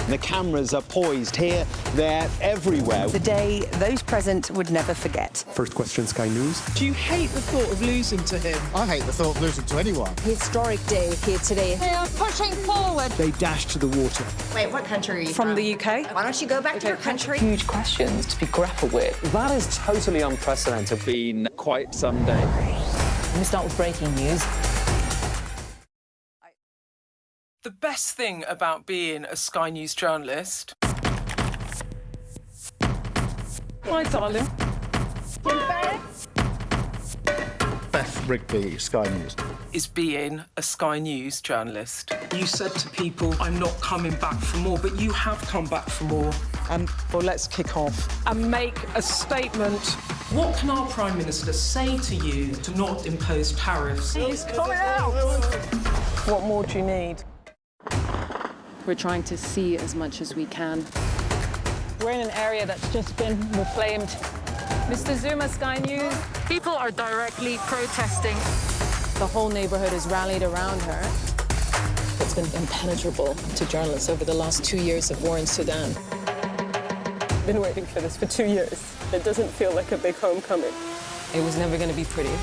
The cameras are poised here, there, everywhere. The day those present would never forget. First question, Sky News. Do you hate the thought of losing to him? I hate the thought of losing to anyone. Historic day here today. They are pushing forward. They dashed to the water. Wait, what country are you from? The UK. Why don't you go back to your country? Huge questions to be grappled with. That is totally unprecedented. Been quite some day. Let me start with breaking news. The best thing about being a Sky News journalist... Hi, darling. Beth Rigby, Sky News. ...is being a Sky News journalist. You said to people, I'm not coming back for more, but you have come back for more. Well, let's kick off and make a statement. What can our Prime Minister say to you to not impose tariffs? He's coming out! What more do you need? We're trying to see as much as we can. We're in an area that's just been reclaimed. Mr. Zuma, Sky News. People are directly protesting. The whole neighborhood has rallied around her. It's been impenetrable to journalists over the last 2 years of war in Sudan. I've been waiting for this for 2 years. It doesn't feel like a big homecoming. It was never going to be pretty.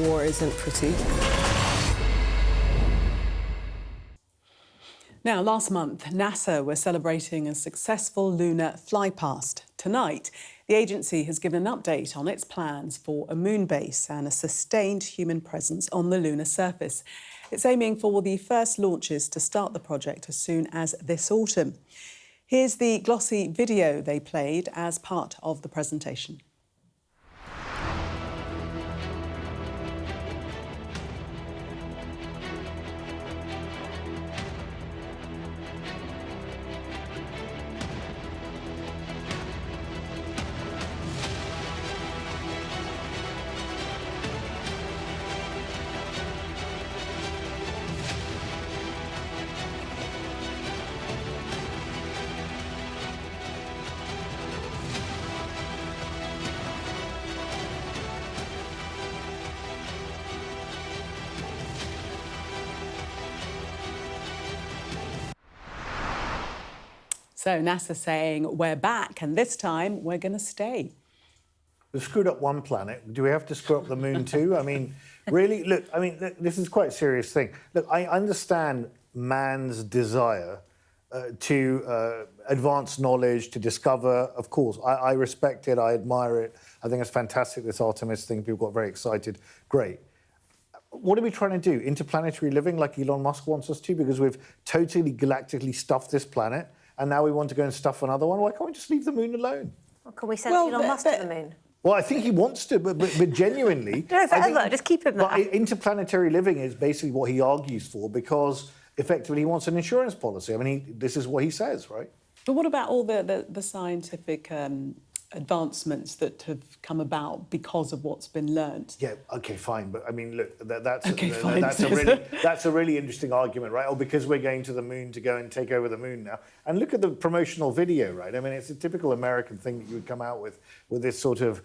War isn't pretty. Now, last month, NASA were celebrating a successful lunar flypast. Tonight, the agency has given an update on its plans for a moon base and a sustained human presence on the lunar surface. It's aiming for the first launches to start the project as soon as this autumn. Here's the glossy video they played as part of the presentation. So NASA saying we're back and this time we're going to stay. We've screwed up one planet. Do we have to screw up the moon too? I mean, really, look, I mean, this is quite a serious thing. Look, I understand man's desire to advance knowledge, to discover. Of course, I respect it, I admire it. I think it's fantastic, this Artemis thing. People got very excited. Great. What are we trying to do? Interplanetary living like Elon Musk wants us to? Because we've totally galactically stuffed this planet and now we want to go and stuff another one. Why can't we just leave the moon alone? Well, can we send Elon Musk to the moon? Well, I think he wants to, but genuinely... No, forever, just keep him there. Interplanetary living is basically what he argues for because, effectively, he wants an insurance policy. I mean, this is what he says, right? But what about all the scientific advancements that have come about because of what's been learnt? Yeah, OK, fine. But, I mean, look, that's a really interesting argument, right? Oh, because we're going to the moon to go and take over the moon now. And look at the promotional video, right? I mean, it's a typical American thing that you would come out with this sort of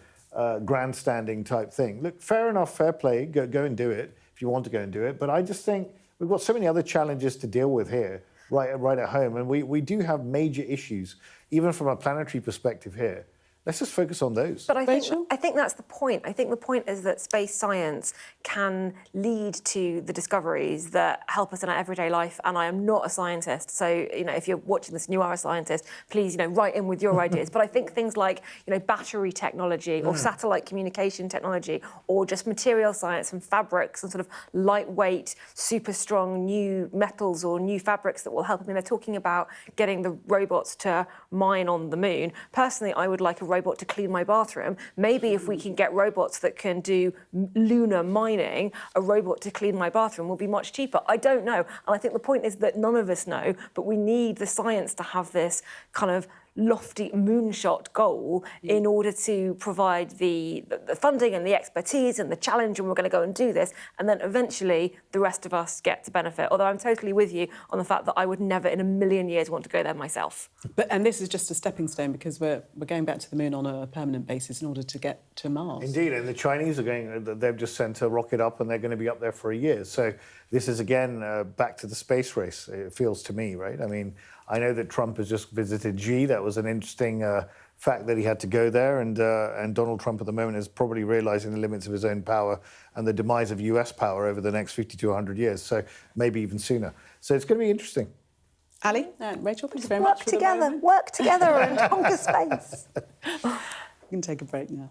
grandstanding type thing. Look, fair enough, fair play, go and do it if you want to go and do it. But I just think we've got so many other challenges to deal with here, right at home. And we do have major issues, even from a planetary perspective here. Let's just focus on those. But I think that's the point. I think the point is that space science can lead to the discoveries that help us in our everyday life. And I am not a scientist, so if you're watching this and you are a scientist, please write in with your ideas. But I think things like battery technology or satellite communication technology or just material science and fabrics and sort of lightweight, super strong new metals or new fabrics that will help. I mean, they're talking about getting the robots to mine on the moon. Personally, I would like a robot to clean my bathroom. Maybe if we can get robots that can do lunar mining, a robot to clean my bathroom will be much cheaper. I don't know. And I think the point is that none of us know, but we need the science to have this kind of lofty moonshot goal in order to provide the funding and the expertise and the challenge, and we're going to go and do this, and then eventually the rest of us get to benefit. Although I'm totally with you on the fact that I would never in a million years want to go there myself. And this is just a stepping stone, because we're going back to the moon on a permanent basis in order to get to Mars. Indeed, and the Chinese are they've just sent a rocket up and they're going to be up there for a year. So this is, again, back to the space race, it feels to me, right? I mean, I know that Trump has just visited Xi. That was an interesting fact that he had to go there. And Donald Trump at the moment is probably realising the limits of his own power and the demise of US power over the next 50 to 100 years, so maybe even sooner. So it's going to be interesting. Ali and Rachel, thank you very much. Work together and conquer space. We can take a break now.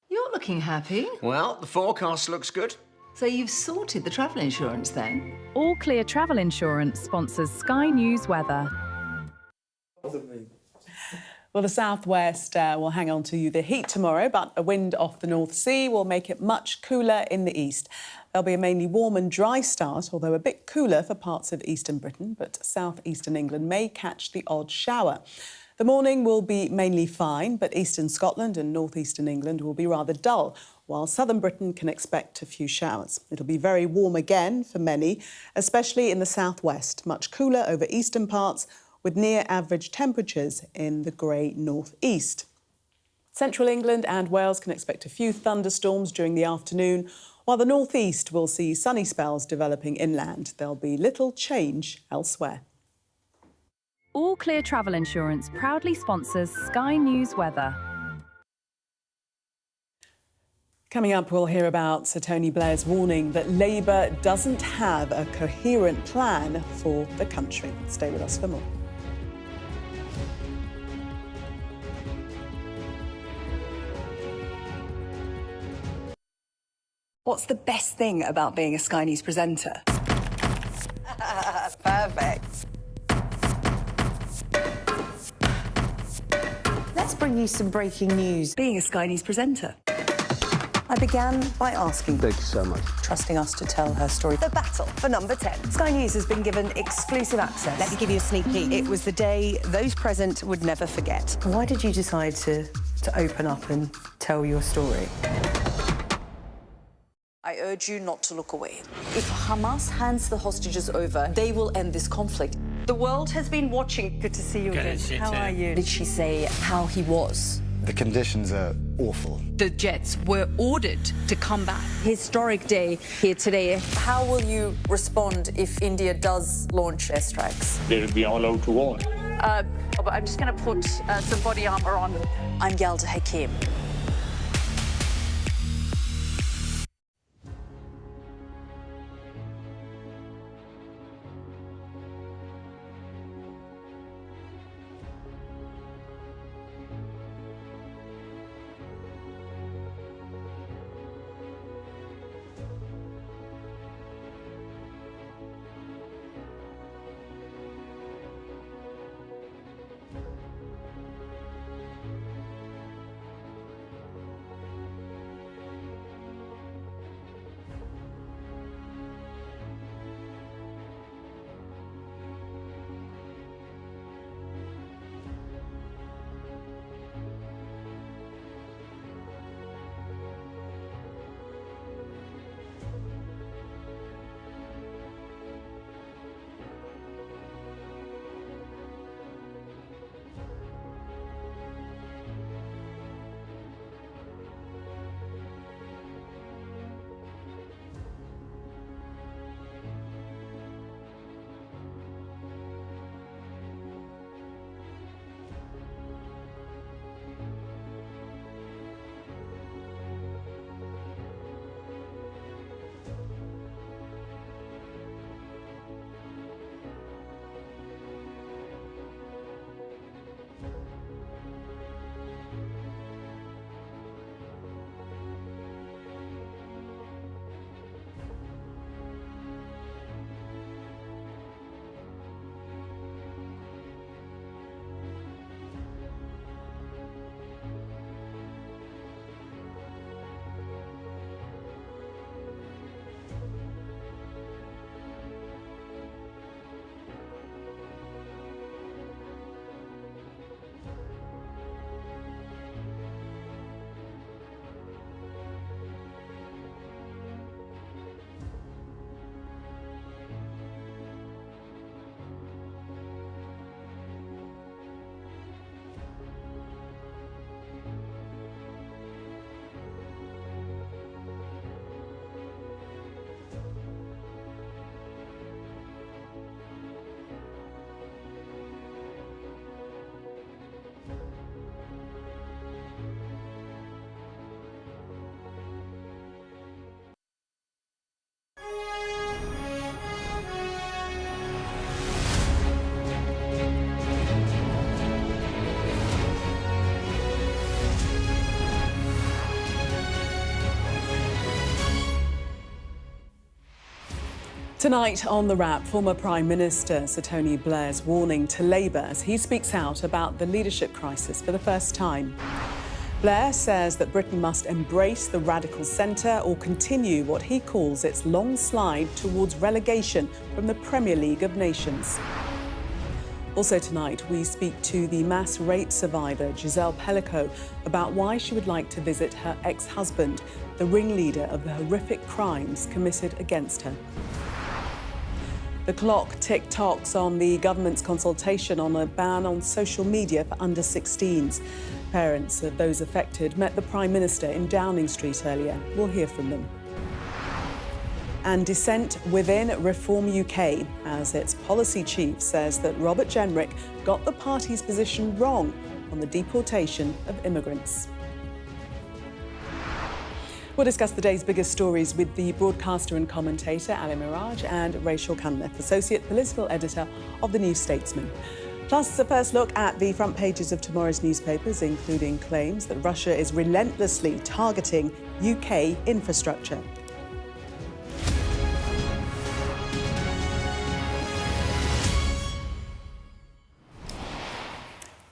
You're looking happy. Well, the forecast looks good. So you've sorted the travel insurance then? All Clear Travel Insurance sponsors Sky News Weather. Well, the southwest will hang on to the heat tomorrow, but a wind off the North Sea will make it much cooler in the east. There'll be a mainly warm and dry start, although a bit cooler for parts of eastern Britain, but southeastern England may catch the odd shower. The morning will be mainly fine, but eastern Scotland and northeastern England will be rather dull, while southern Britain can expect a few showers. It'll be very warm again for many, especially in the southwest, much cooler over eastern parts, with near average temperatures in the grey northeast. Central England and Wales can expect a few thunderstorms during the afternoon, while the northeast will see sunny spells developing inland. There'll be little change elsewhere. All Clear Travel Insurance proudly sponsors Sky News Weather. Coming up, we'll hear about Sir Tony Blair's warning that Labour doesn't have a coherent plan for the country. Stay with us for more. What's the best thing about being a Sky News presenter? Perfect. Let's bring you some breaking news. Being a Sky News presenter. I began by asking... Thank you so much. ...trusting us to tell her story. The battle for number 10. Sky News has been given exclusive access. Let me give you a sneak peek. It was the day those present would never forget. Why did you decide to open up and tell your story? I urge you not to look away. If Hamas hands the hostages over, they will end this conflict. The world has been watching. Good to see you again. How are you? Did she say how he was? The conditions are awful. The jets were ordered to come back. Historic day here today. How will you respond if India does launch airstrikes? They'll be allowed to war. I'm just going to put some body armor on. I'm Yalda Hakim. Tonight on The Wrap, former Prime Minister Sir Tony Blair's warning to Labour as he speaks out about the leadership crisis for the first time. Blair says that Britain must embrace the radical centre or continue what he calls its long slide towards relegation from the Premier League of Nations. Also tonight, we speak to the mass rape survivor Giselle Pellico about why she would like to visit her ex-husband, the ringleader of the horrific crimes committed against her. The clock tick-tocks on the government's consultation on a ban on social media for under-16s. Parents of those affected met the Prime Minister in Downing Street earlier. We'll hear from them. And dissent within Reform UK, as its policy chief says that Robert Jenrick got the party's position wrong on the deportation of immigrants. We'll discuss the day's biggest stories with the broadcaster and commentator Ali Miraj and Rachel Cunliffe, Associate Political Editor of The New Statesman. Plus, a first look at the front pages of tomorrow's newspapers, including claims that Russia is relentlessly targeting UK infrastructure.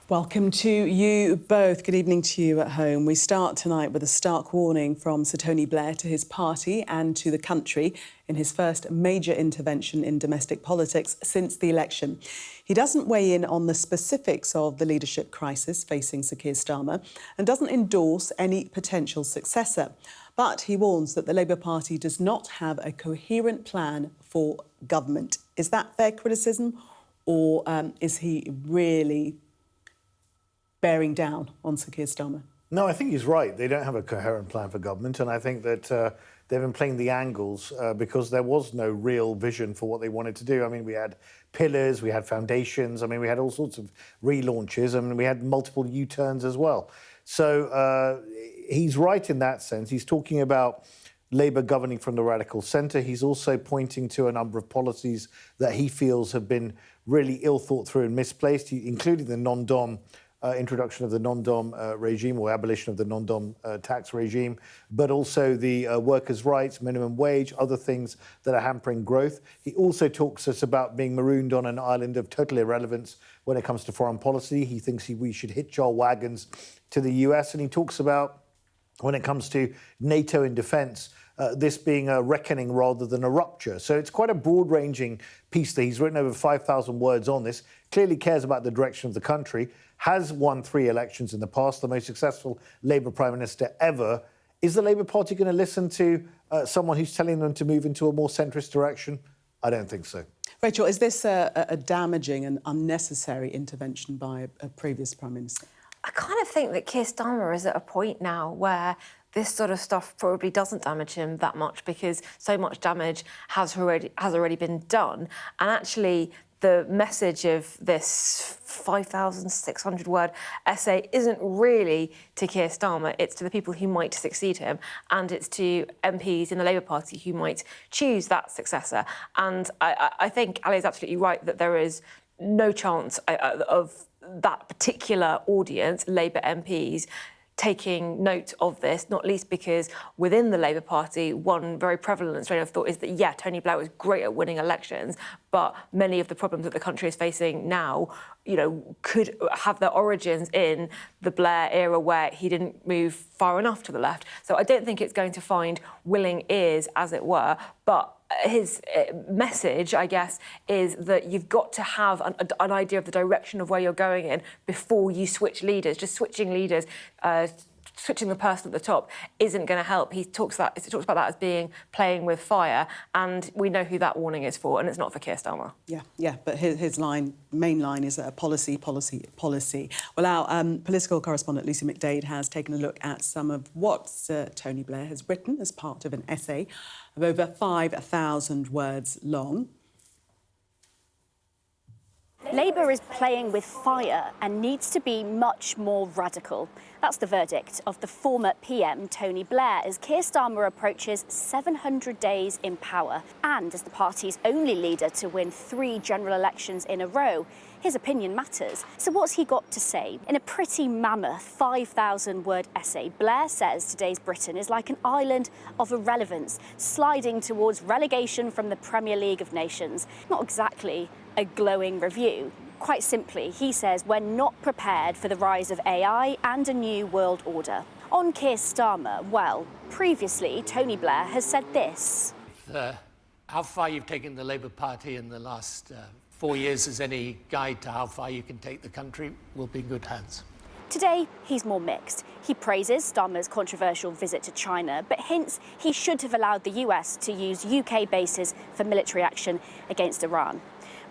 Welcome to you both. Good evening to you at home. We start tonight with a stark warning from Sir Tony Blair to his party and to the country in his first major intervention in domestic politics since the election. He doesn't weigh in on the specifics of the leadership crisis facing Sir Keir Starmer and doesn't endorse any potential successor. But he warns that the Labour Party does not have a coherent plan for government. Is that fair criticism, or is he really bearing down on Sir Keir Starmer? No, I think he's right. They don't have a coherent plan for government, and I think that they've been playing the angles because there was no real vision for what they wanted to do. I mean, we had pillars, we had foundations, I mean, we had all sorts of relaunches, and we had multiple U-turns as well. So he's right in that sense. He's talking about Labour governing from the radical centre. He's also pointing to a number of policies that he feels have been really ill thought through and misplaced, including the non-dom introduction of the non-dom regime or abolition of the non-dom tax regime, but also the workers' rights, minimum wage, other things that are hampering growth. He also talks to us about being marooned on an island of total irrelevance when it comes to foreign policy. He thinks we should hitch our wagons to the US, and he talks about, when it comes to NATO and defence, this being a reckoning rather than a rupture. So it's quite a broad-ranging piece that he's written over 5,000 words on this, clearly cares about the direction of the country, has won 3 elections in the past, the most successful Labour Prime Minister ever. Is the Labour Party going to listen to someone who's telling them to move into a more centrist direction? I don't think so. Rachel, is this a damaging and unnecessary intervention by a previous Prime Minister? I kind of think that Keir Starmer is at a point now where this sort of stuff probably doesn't damage him that much because so much damage has already been done. And actually, the message of this 5,600-word essay isn't really to Keir Starmer, it's to the people who might succeed him, and it's to MPs in the Labour Party who might choose that successor. And I think Ali is absolutely right that there is no chance of that particular audience, Labour MPs, taking note of this, not least because within the Labour Party, one very prevalent strain of thought is that, yeah, Tony Blair was great at winning elections, but many of the problems that the country is facing now, you know, could have their origins in the Blair era where he didn't move far enough to the left. So I don't think it's going to find willing ears, as it were, but his message, I guess, is that you've got to have an idea of the direction of where you're going in before you switch leaders. Just switching leaders, switching the person at the top isn't going to help. He talks about that as being playing with fire, and we know who that warning is for, and it's not for Keir Starmer. Yeah, but his main line is policy. Well, our political correspondent Lucy McDade has taken a look at some of what Tony Blair has written as part of an essay of over 5,000 words long. Labour is playing with fire and needs to be much more radical. That's the verdict of the former PM Tony Blair as Keir Starmer approaches 700 days in power. And as the party's only leader to win 3 general elections in a row, his opinion matters. So what's he got to say? In a pretty mammoth 5,000-word essay, Blair says today's Britain is like an island of irrelevance, sliding towards relegation from the Premier League of Nations. Not exactly a glowing review. Quite simply, he says we're not prepared for the rise of AI and a new world order. On Keir Starmer, well, previously Tony Blair has said this. How far you've taken the Labour Party in the last 4 years as any guide to how far you can take the country, will be in good hands. Today, he's more mixed. He praises Starmer's controversial visit to China, but hints he should have allowed the US to use UK bases for military action against Iran.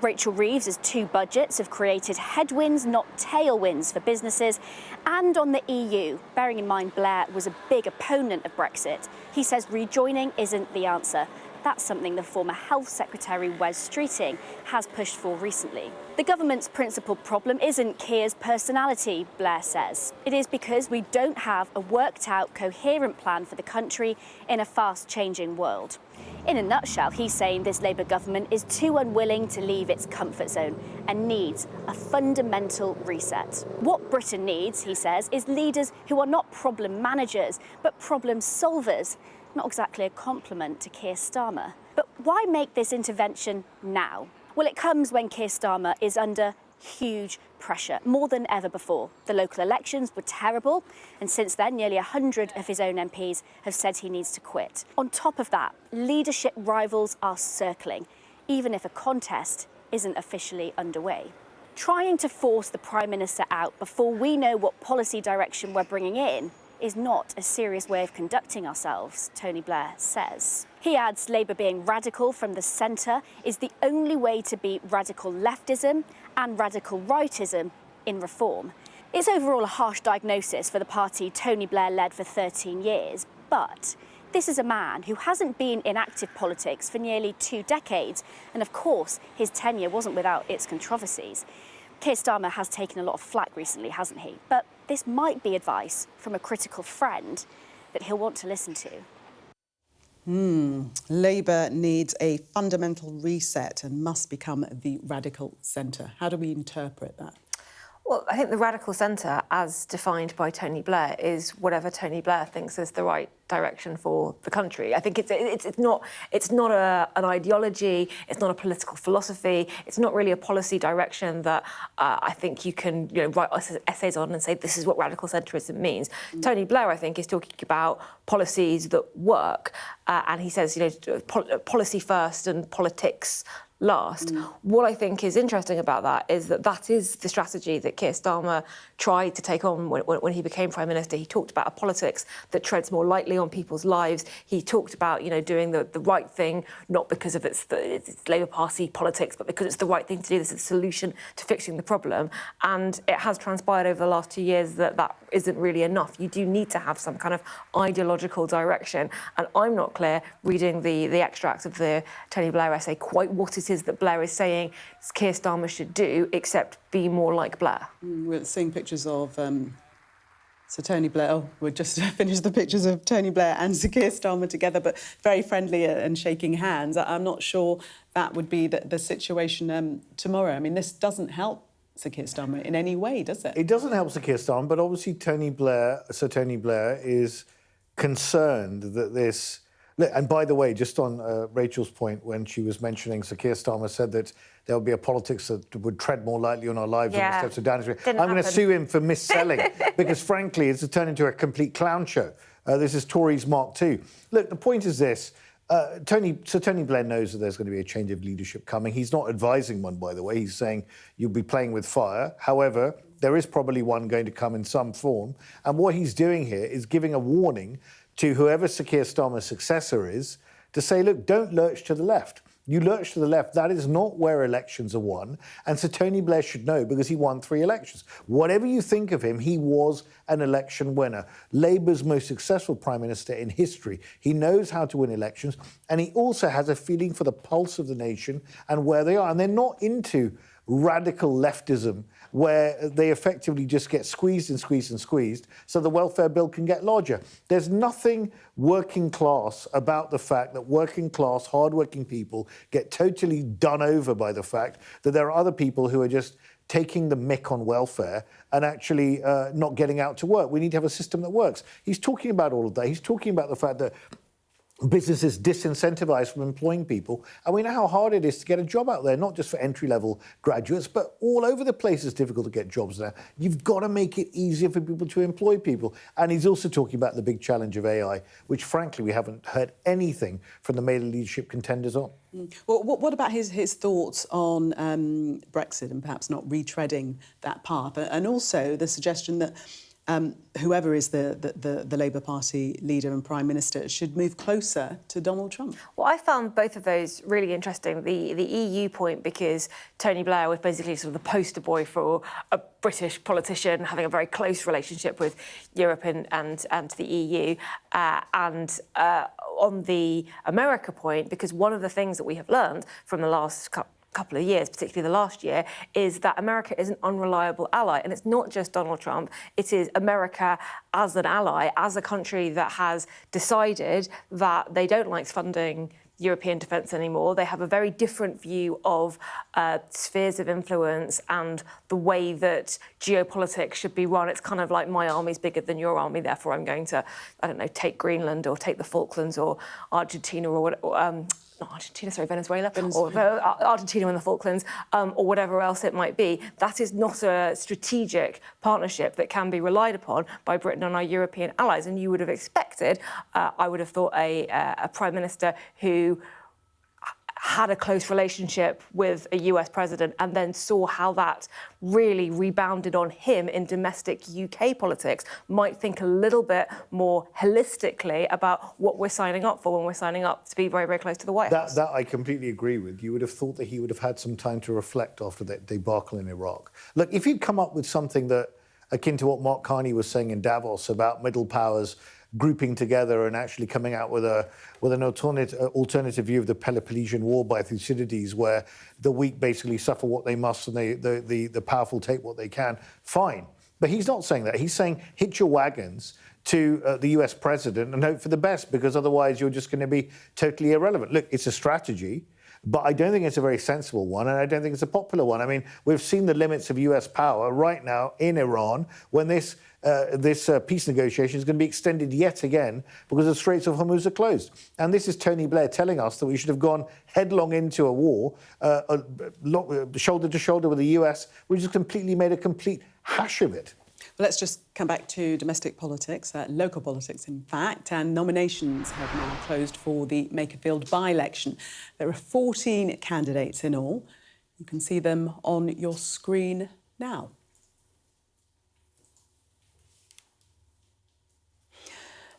Rachel Reeves' 2 budgets have created headwinds, not tailwinds for businesses. And on the EU, bearing in mind Blair was a big opponent of Brexit, he says rejoining isn't the answer. That's something the former Health Secretary Wes Streeting has pushed for recently. The government's principal problem isn't Keir's personality, Blair says. It is because we don't have a worked-out, coherent plan for the country in a fast-changing world. In a nutshell, he's saying this Labour government is too unwilling to leave its comfort zone and needs a fundamental reset. What Britain needs, he says, is leaders who are not problem managers, but problem solvers. Not exactly a compliment to Keir Starmer. But why make this intervention now? Well, it comes when Keir Starmer is under huge pressure, more than ever before. The local elections were terrible, and since then, nearly 100 of his own MPs have said he needs to quit. On top of that, leadership rivals are circling, even if a contest isn't officially underway. Trying to force the Prime Minister out before we know what policy direction we're bringing in is not a serious way of conducting ourselves, Tony Blair says. He adds Labour being radical from the centre is the only way to beat radical leftism and radical rightism in reform. It's overall a harsh diagnosis for the party Tony Blair led for 13 years, but this is a man who hasn't been in active politics for nearly 2 decades, and of course his tenure wasn't without its controversies. Keir Starmer has taken a lot of flack recently, hasn't he? But this might be advice from a critical friend that he'll want to listen to. Labour needs a fundamental reset and must become the radical centre. How do we interpret that? Well, I think the radical centre, as defined by Tony Blair, is whatever Tony Blair thinks is the right direction for the country. I think it's not an ideology, it's not a political philosophy, it's not really a policy direction that I think you can write essays on and say this is what radical centrism means. Tony Blair, I think, is talking about policies that work, and he says policy first and politics last. What I think is interesting about that is that is the strategy that Keir Starmer tried to take on when he became Prime Minister. He talked about a politics that treads more lightly on people's lives. He talked about, doing the right thing, not because of its Labour Party politics, but because it's the right thing to do. This is a solution to fixing the problem. And it has transpired over the last 2 years that isn't really enough. You do need to have some kind of ideological direction. And I'm not clear, reading the extracts of the Tony Blair essay, quite what it is that Blair is saying Keir Starmer should do, except be more like Blair. We're seeing pictures of Sir Tony Blair. Oh, we've just finished the pictures of Tony Blair and Sir Keir Starmer together, but very friendly and shaking hands. I'm not sure that would be the situation tomorrow. I mean, this doesn't help Sir Keir Starmer in any way, does it? It doesn't help Sir Keir Starmer, but obviously Sir Tony Blair is concerned that this... And by the way, just on Rachel's point, when she was mentioning Sir Keir Starmer said that there would be a politics that would tread more lightly on our lives than the steps of down history. I'm going to sue him for mis-selling because, frankly, it's turned into a complete clown show. This is Tories Mark II. Look, the point is this. Sir Tony Blair knows that there's going to be a change of leadership coming. He's not advising one, by the way. He's saying you'll be playing with fire. However, there is probably one going to come in some form. And what he's doing here is giving a warning to whoever Sir Keir Starmer's successor is, to say, look, don't lurch to the left. You lurch to the left, that is not where elections are won. And Sir Tony Blair should know because he won 3 elections. Whatever you think of him, he was an election winner. Labour's most successful Prime Minister in history. He knows how to win elections, and he also has a feeling for the pulse of the nation and where they are. And they're not into radical leftism where they effectively just get squeezed and squeezed and squeezed so the welfare bill can get larger. There's nothing working class about the fact that working class, hardworking people get totally done over by the fact that there are other people who are just taking the mick on welfare and actually not getting out to work. We need to have a system that works. He's talking about all of that. He's talking about the fact that businesses disincentivized from employing people. And we know how hard it is to get a job out there, not just for entry-level graduates, but all over the place it's difficult to get jobs now. You've got to make it easier for people to employ people. And he's also talking about the big challenge of AI, which, frankly, we haven't heard anything from the major leadership contenders on. Well, what about his thoughts on Brexit and perhaps not retreading that path? And also the suggestion that whoever is the Labour Party leader and Prime Minister should move closer to Donald Trump. Well, I found both of those really interesting. The EU point, because Tony Blair was basically sort of the poster boy for a British politician having a very close relationship with Europe and the EU. On the America point, because one of the things that we have learned from the last couple of years, particularly the last year, is that America is an unreliable ally. And it's not just Donald Trump, it is America as an ally, as a country that has decided that they don't like funding European defence anymore. They have a very different view of spheres of influence and the way that geopolitics should be run. It's kind of like my army's bigger than your army, therefore I'm going to, I don't know, take Greenland or take the Falklands or Argentina or whatever. Not Argentina, sorry, Venezuela, or Argentina and the Falklands, or whatever else it might be. That is not a strategic partnership that can be relied upon by Britain and our European allies. And you would have expected, I would have thought, a Prime Minister who had a close relationship with a US president and then saw how that really rebounded on him in domestic UK politics, might think a little bit more holistically about what we're signing up for when we're signing up to be very, very close to the White House. That I completely agree with. You would have thought that he would have had some time to reflect after that debacle in Iraq. Look, if he'd come up with something that, akin to what Mark Carney was saying in Davos about middle powers grouping together and actually coming out with an alternative view of the Peloponnesian War by Thucydides, where the weak basically suffer what they must and the powerful take what they can, fine. But he's not saying that. He's saying hitch your wagons to the US president and hope for the best, because otherwise you're just going to be totally irrelevant. Look, it's a strategy, but I don't think it's a very sensible one, and I don't think it's a popular one. I mean, we've seen the limits of US power right now in Iran when this peace negotiation is going to be extended yet again because the Straits of Hormuz are closed. And this is Tony Blair telling us that we should have gone headlong into a war, shoulder to shoulder with the US, which has completely made a complete hash of it. Well, let's just come back to domestic politics, local politics, in fact, and nominations have now closed for the Makerfield by-election. There are 14 candidates in all. You can see them on your screen now.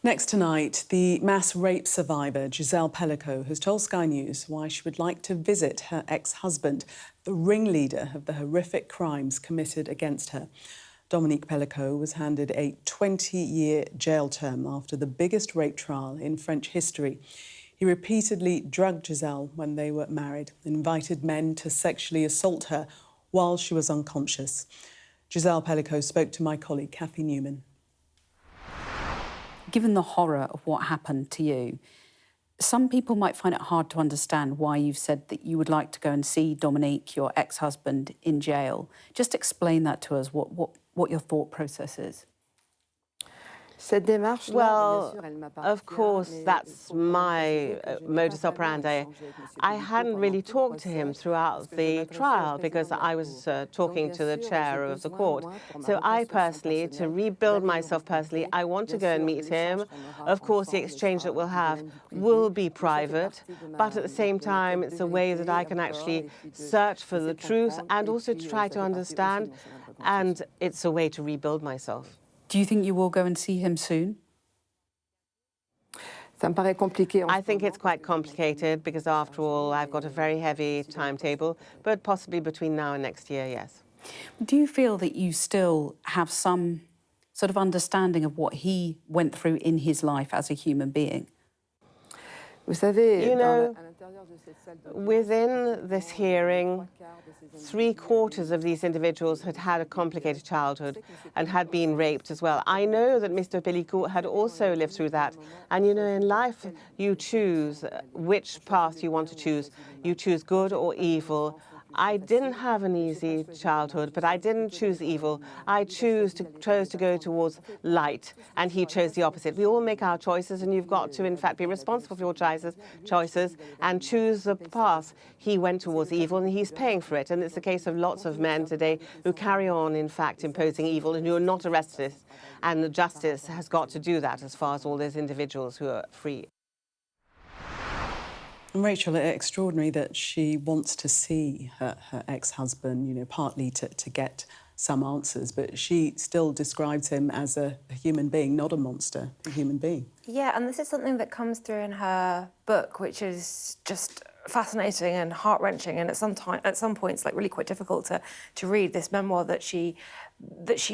Next tonight, the mass rape survivor Giselle Pellico has told Sky News why she would like to visit her ex-husband, the ringleader of the horrific crimes committed against her. Dominique Pellico was handed a 20-year jail term after the biggest rape trial in French history. He repeatedly drugged Giselle when they were married, invited men to sexually assault her while she was unconscious. Giselle Pellico spoke to my colleague, Kathy Newman. Given the horror of what happened to you, some people might find it hard to understand why you've said that you would like to go and see Dominique, your ex-husband, in jail. Just explain that to us, what your thought process is. Well, of course, that's my modus operandi. I hadn't really talked to him throughout the trial because I was talking to the chair of the court. So I personally, to rebuild myself personally, I want to go and meet him. Of course, the exchange that we'll have will be private, but at the same time, it's a way that I can actually search for the truth and also to try to understand, and it's a way to rebuild myself. Do you think you will go and see him soon? I think it's quite complicated because, after all, I've got a very heavy timetable, but possibly between now and next year, yes. Do you feel that you still have some sort of understanding of what he went through in his life as a human being? You know, Within this hearing, 3/4 of these individuals had had a complicated childhood and had been raped as well. I know that Mr. Pellicou had also lived through that. And you know, in life, you choose which path you want to choose. You choose good or evil. I didn't have an easy childhood, but I didn't choose evil. I chose to go towards light, and he chose the opposite. We all make our choices, and you've got to, in fact, be responsible for your choices and choose the path. He went towards evil, and he's paying for it. And it's the case of lots of men today who carry on, in fact, imposing evil and who are not arrested. And justice has got to do that as far as all those individuals who are free. Rachel, extraordinary that she wants to see her ex-husband, you know, partly to get some answers, but she still describes him as a human being, not a monster, a human being. Yeah, and this is something that comes through in her book, which is just fascinating and heart-wrenching, and at some points, like, really quite difficult to read, this memoir that she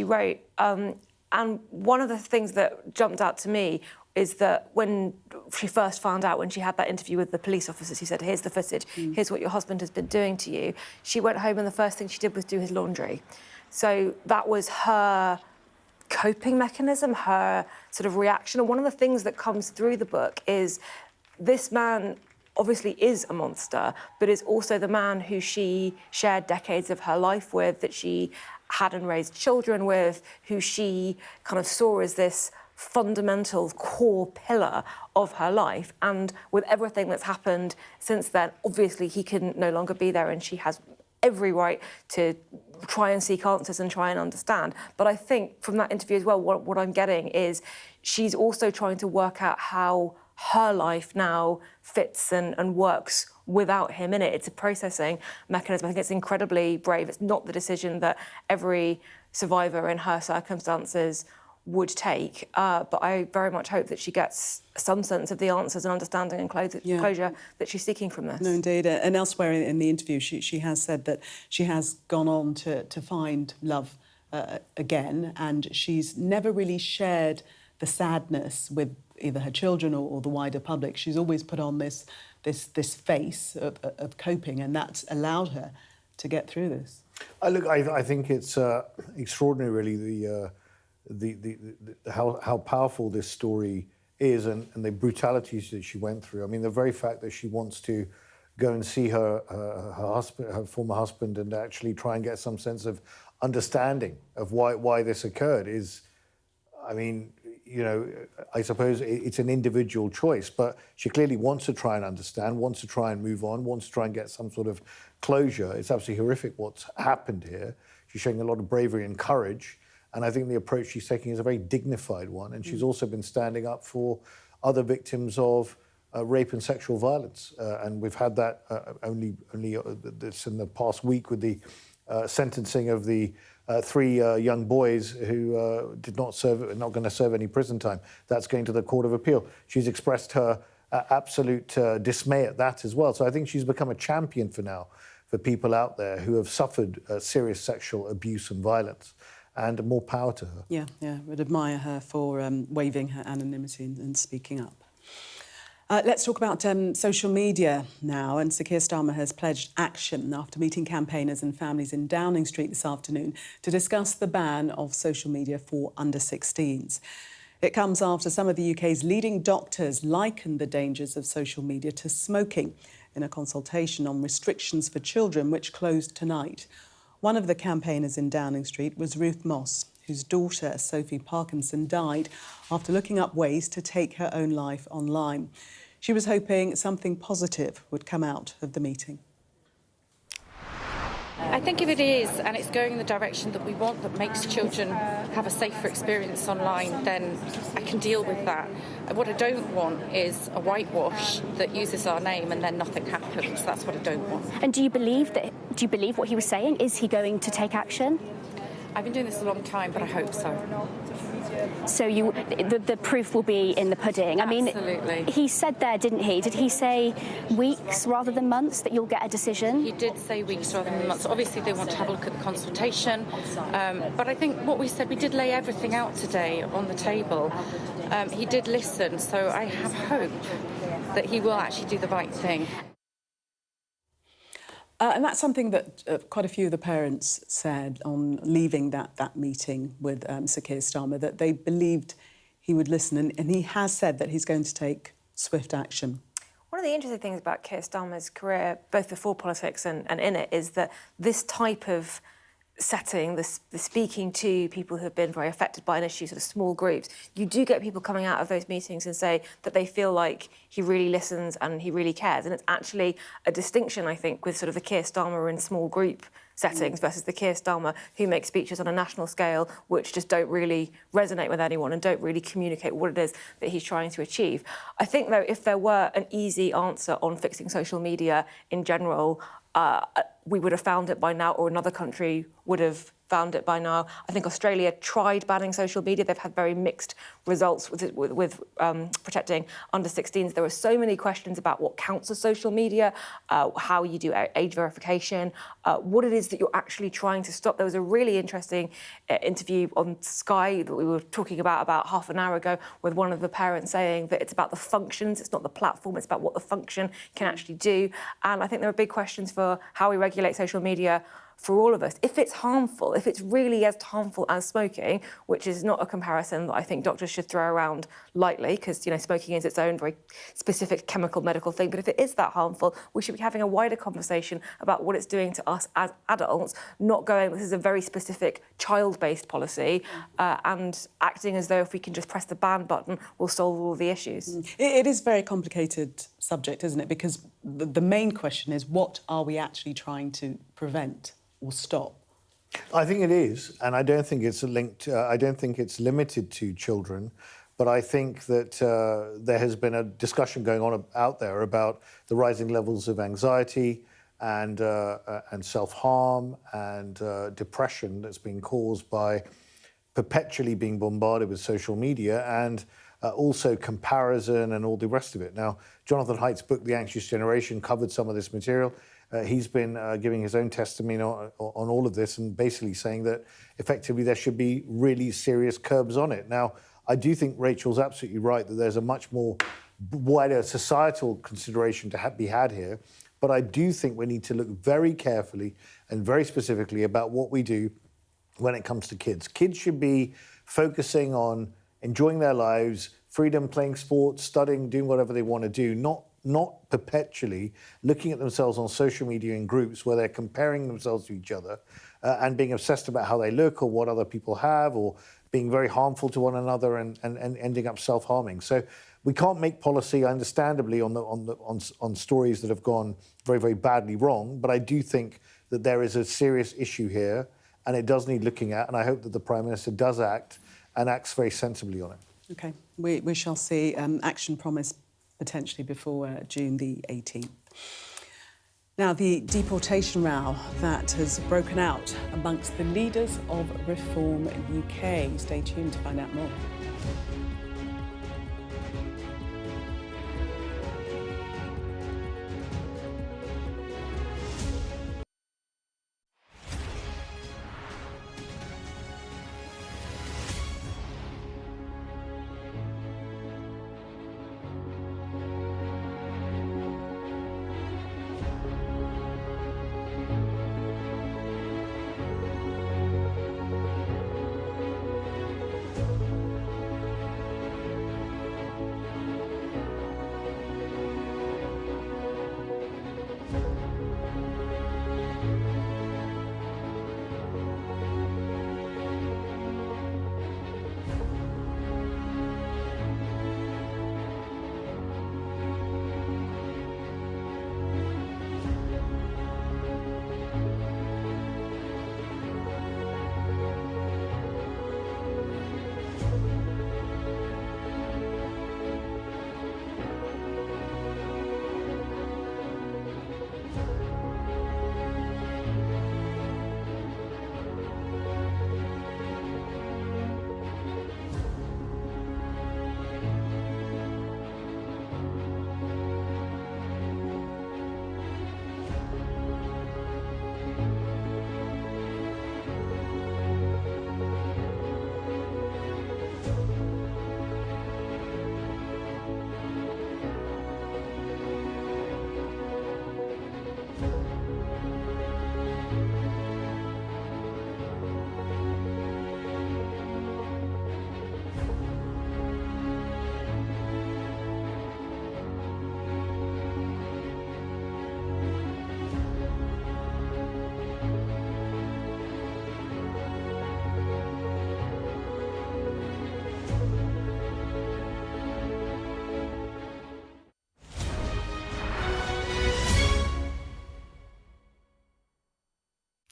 wrote. And one of the things that jumped out to me is that when she first found out, when she had that interview with the police officers who said, here's the footage, here's what your husband has been doing to you, she went home and the first thing she did was do his laundry. So that was her coping mechanism, her sort of reaction. And one of the things that comes through the book is this man obviously is a monster, but is also the man who she shared decades of her life with, that she had and raised children with, who she kind of saw as this fundamental core pillar of her life. And with everything that's happened since then, obviously he can no longer be there, and she has every right to try and seek answers and try and understand. But I think from that interview as well, what I'm getting is she's also trying to work out how her life now fits and works without him in it. It's a processing mechanism. I think it's incredibly brave. It's not the decision that every survivor in her circumstances would take, but I very much hope that she gets some sense of the answers and understanding and closure that she's seeking from this. No, indeed. And elsewhere in the interview, she has said that she has gone on to find love again, and she's never really shared the sadness with either her children or the wider public. She's always put on this face of coping, and that's allowed her to get through this. Look, I think it's extraordinary, really, how powerful this story is, and the brutalities that she went through. I mean, the very fact that she wants to go and see her husband, her former husband, and actually try and get some sense of understanding of why this occurred is, I mean, you know, I suppose it's an individual choice, but she clearly wants to try and understand, wants to try and move on, wants to try and get some sort of closure. It's absolutely horrific what's happened here. She's showing a lot of bravery and courage, and I think the approach she's taking is a very dignified one, and she's also been standing up for other victims of rape and sexual violence. And we've had that only this in the past week with the sentencing of the 3 young boys who did not going to serve any prison time. That's going to the Court of Appeal. She's expressed her absolute dismay at that as well. So I think she's become a champion for people out there who have suffered serious sexual abuse and violence. And more power to her. Yeah, would admire her for waiving her anonymity and speaking up. Let's talk about social media now. And Sir Keir Starmer has pledged action after meeting campaigners and families in Downing Street this afternoon to discuss the ban of social media for under-16s. It comes after some of the UK's leading doctors likened the dangers of social media to smoking in a consultation on restrictions for children, which closed tonight. One of the campaigners in Downing Street was Ruth Moss, whose daughter, Sophie Parkinson, died after looking up ways to take her own life online. She was hoping something positive would come out of the meeting. I think if it is, and it's going in the direction that we want, that makes children have a safer experience online, then I can deal with that. What I don't want is a whitewash that uses our name and then nothing happens. That's what I don't want. And do you believe what he was saying? Is he going to take action? I've been doing this a long time, but I hope so. So the proof will be in the pudding. Absolutely. I mean, he said there, didn't he? Did he say weeks rather than months that you'll get a decision? He did say weeks rather than months. Obviously, they want to have a look at the consultation. But I think what we said, we did lay everything out today on the table. He did listen, so I have hope that he will actually do the right thing. And that's something that quite a few of the parents said on leaving that meeting with Sir Keir Starmer, that they believed he would listen, and he has said that he's going to take swift action. One of the interesting things about Keir Starmer's career, both before politics and in it, is that this type of setting, the speaking to people who have been very affected by an issue, sort of small groups, you do get people coming out of those meetings and say that they feel like he really listens and he really cares. And it's actually a distinction, I think, with sort of the Keir Starmer in small group settings versus the Keir Starmer who makes speeches on a national scale which just don't really resonate with anyone and don't really communicate what it is that he's trying to achieve. I think, though, if there were an easy answer on fixing social media in general, we would have found it by now, or another country would have found it by now. I think Australia tried banning social media. They've had very mixed results with protecting under-16s. There were so many questions about what counts as social media, how you do age verification, what it is that you're actually trying to stop. There was a really interesting interview on Sky that we were talking about half an hour ago with one of the parents saying that it's about the functions, it's not the platform, it's about what the function can actually do. And I think there are big questions for how we regulate social media for all of us. If it's harmful, if it's really as harmful as smoking, which is not a comparison that I think doctors should throw around lightly, because, you know, smoking is its own very specific chemical medical thing, but if it is that harmful, we should be having a wider conversation about what it's doing to us as adults, not going, this is a very specific child-based policy, and acting as though if we can just press the ban button, we'll solve all the issues. It is a very complicated subject, isn't it? Because the main question is, what are we actually trying to prevent or stop? I think it is, and I don't think it's linked. I don't think it's limited to children, but I think that there has been a discussion going on out there about the rising levels of anxiety and self-harm and depression that's been caused by perpetually being bombarded with social media and also comparison and all the rest of it. Now, Jonathan Haidt's book, The Anxious Generation, covered some of this material. He's been giving his own testimony on all of this and basically saying that effectively there should be really serious curbs on it. Now, I do think Rachel's absolutely right that there's a much more wider societal consideration to be had here, but I do think we need to look very carefully and very specifically about what we do when it comes to kids. Kids should be focusing on enjoying their lives, freedom, playing sports, studying, doing whatever they want to do, not perpetually looking at themselves on social media in groups where they're comparing themselves to each other and being obsessed about how they look or what other people have, or being very harmful to one another and ending up self-harming. So we can't make policy, understandably, on stories that have gone very, very badly wrong, but I do think that there is a serious issue here and it does need looking at, and I hope that the Prime Minister does act and acts very sensibly on it. OK, we shall see action promised potentially before June the 18th. Now, the deportation row that has broken out amongst the leaders of Reform UK. Stay tuned to find out more.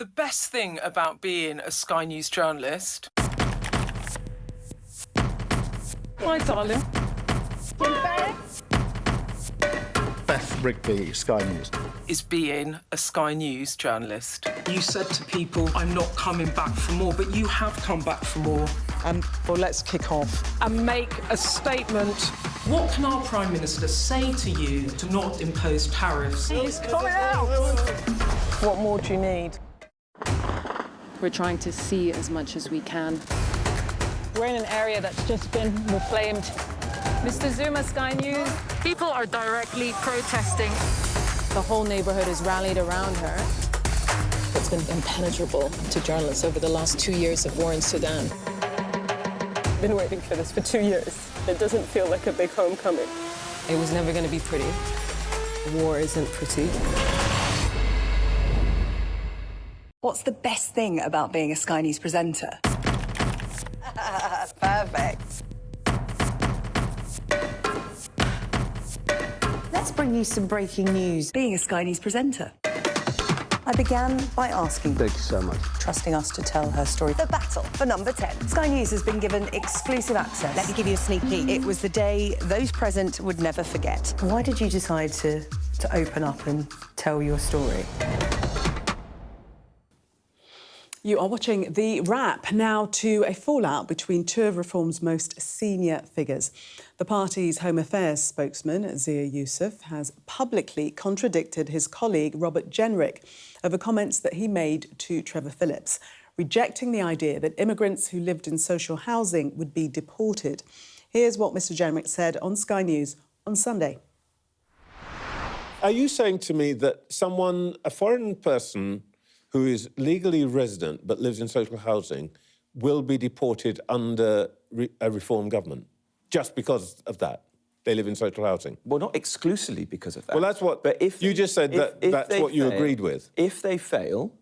The best thing about being a Sky News journalist... My darling. Beth Rigby, Sky News. Is being a Sky News journalist. You said to people, I'm not coming back for more, but you have come back for more. Well, let's kick off and make a statement. What can our Prime Minister say to you to not impose tariffs? He's coming out! What more do you need? We're trying to see as much as we can. We're in an area that's just been reclaimed. Mr. Zuma, Sky News. People are directly protesting. The whole neighbourhood is rallied around her. It's been impenetrable to journalists over the last 2 years of war in Sudan. Been waiting for this for 2 years. It doesn't feel like a big homecoming. It was never going to be pretty. War isn't pretty. What's the best thing about being a Sky News presenter? Perfect. Let's bring you some breaking news. Being a Sky News presenter. I began by asking... Thank you so much. ...trusting us to tell her story. The battle for number 10. Sky News has been given exclusive access. Let me give you a sneak peek. It was the day those present would never forget. Why did you decide to open up and tell your story? You are watching The Wrap. Now to a fallout between two of Reform's most senior figures. The party's Home Affairs spokesman, Zia Youssef, has publicly contradicted his colleague, Robert Jenrick, over comments that he made to Trevor Phillips, rejecting the idea that immigrants who lived in social housing would be deported. Here's what Mr Jenrick said on Sky News on Sunday. Are you saying to me that a foreign person who is legally resident but lives in social housing will be deported under a Reform government just because of that? They live in social housing. Well, not exclusively because of that. Well, that's what... But if you just said that's what you agreed with. If they fail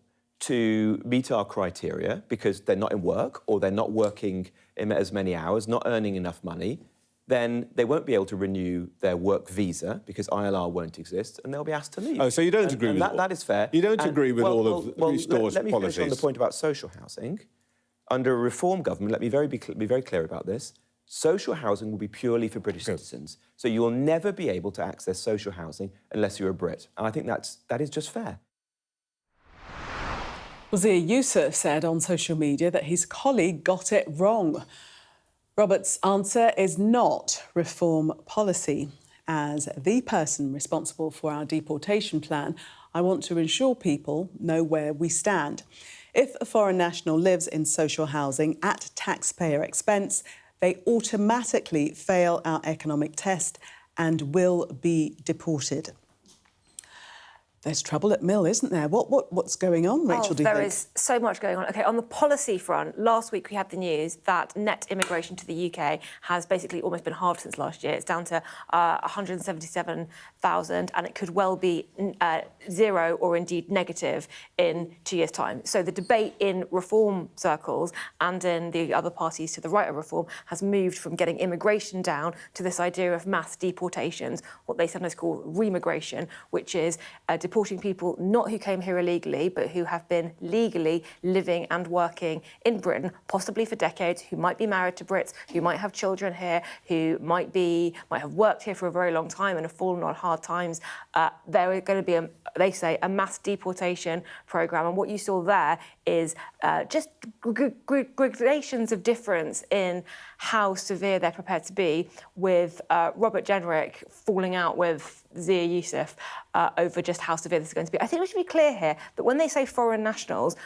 to meet our criteria because they're not in work or they're not working in as many hours, not earning enough money, then they won't be able to renew their work visa because ILR won't exist, and they'll be asked to leave. Oh, so you don't agree with that? That is fair. You don't agree with all of Restore's let me policies? finish on the point about social housing. Under a Reform government, let me be very clear about this, social housing will be purely for British citizens. So you will never be able to access social housing unless you're a Brit. And I think that is just fair. Well, Zia Youssef said on social media that his colleague got it wrong. Robert's answer is not Reform policy. As the person responsible for our deportation plan, I want to ensure people know where we stand. If a foreign national lives in social housing at taxpayer expense, they automatically fail our economic test and will be deported. There's trouble at mill, isn't there? What's going on, Rachel, do you think? There is so much going on. OK, on the policy front, last week we had the news that net immigration to the UK has basically almost been halved since last year. It's down to 177,000, and it could well be zero or indeed negative in 2 years' time. So the debate in Reform circles and in the other parties to the right of Reform has moved from getting immigration down to this idea of mass deportations, what they sometimes call remigration, which is deporting people not who came here illegally, but who have been legally living and working in Britain, possibly for decades, who might be married to Brits, who might have children here, who might have worked here for a very long time and have fallen on hard times. There is going to be, they say, a mass deportation programme. And what you saw there is just gradations of difference in how severe they're prepared to be, with Robert Jenrick falling out with Zia Youssef over just how severe this is going to be. I think we should be clear here that when they say foreign nationals,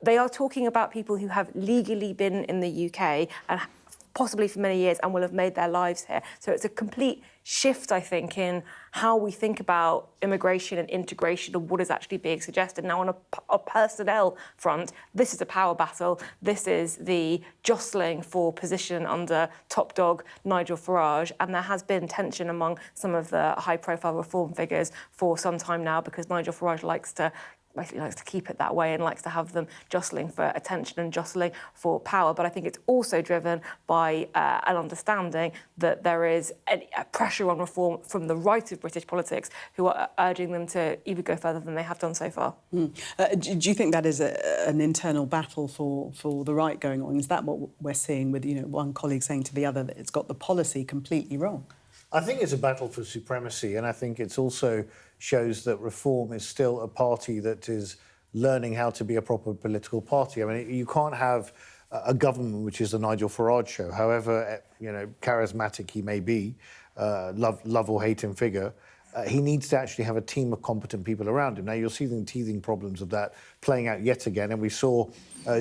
they are talking about people who have legally been in the UK and possibly for many years and will have made their lives here. So it's a complete shift, I think, in how we think about immigration and integration and what is actually being suggested. Now, on a personnel front, this is a power battle. This is the jostling for position under top dog Nigel Farage, and there has been tension among some of the high-profile Reform figures for some time now, because Nigel Farage basically likes to keep it that way and likes to have them jostling for attention and jostling for power. But I think it's also driven by an understanding that there is a pressure on Reform from the right of of British politics who are urging them to even go further than they have done so far. Do you think that is an internal battle for the right going on? Is that what we're seeing with, one colleague saying to the other that it's got the policy completely wrong? I think it's a battle for supremacy, and I think it also shows that Reform is still a party that is learning how to be a proper political party. I mean, you can't have a government which is the Nigel Farage show, however, charismatic he may be, love or hate him figure. He needs to actually have a team of competent people around him. Now, you're seeing the teething problems of that playing out yet again, and we saw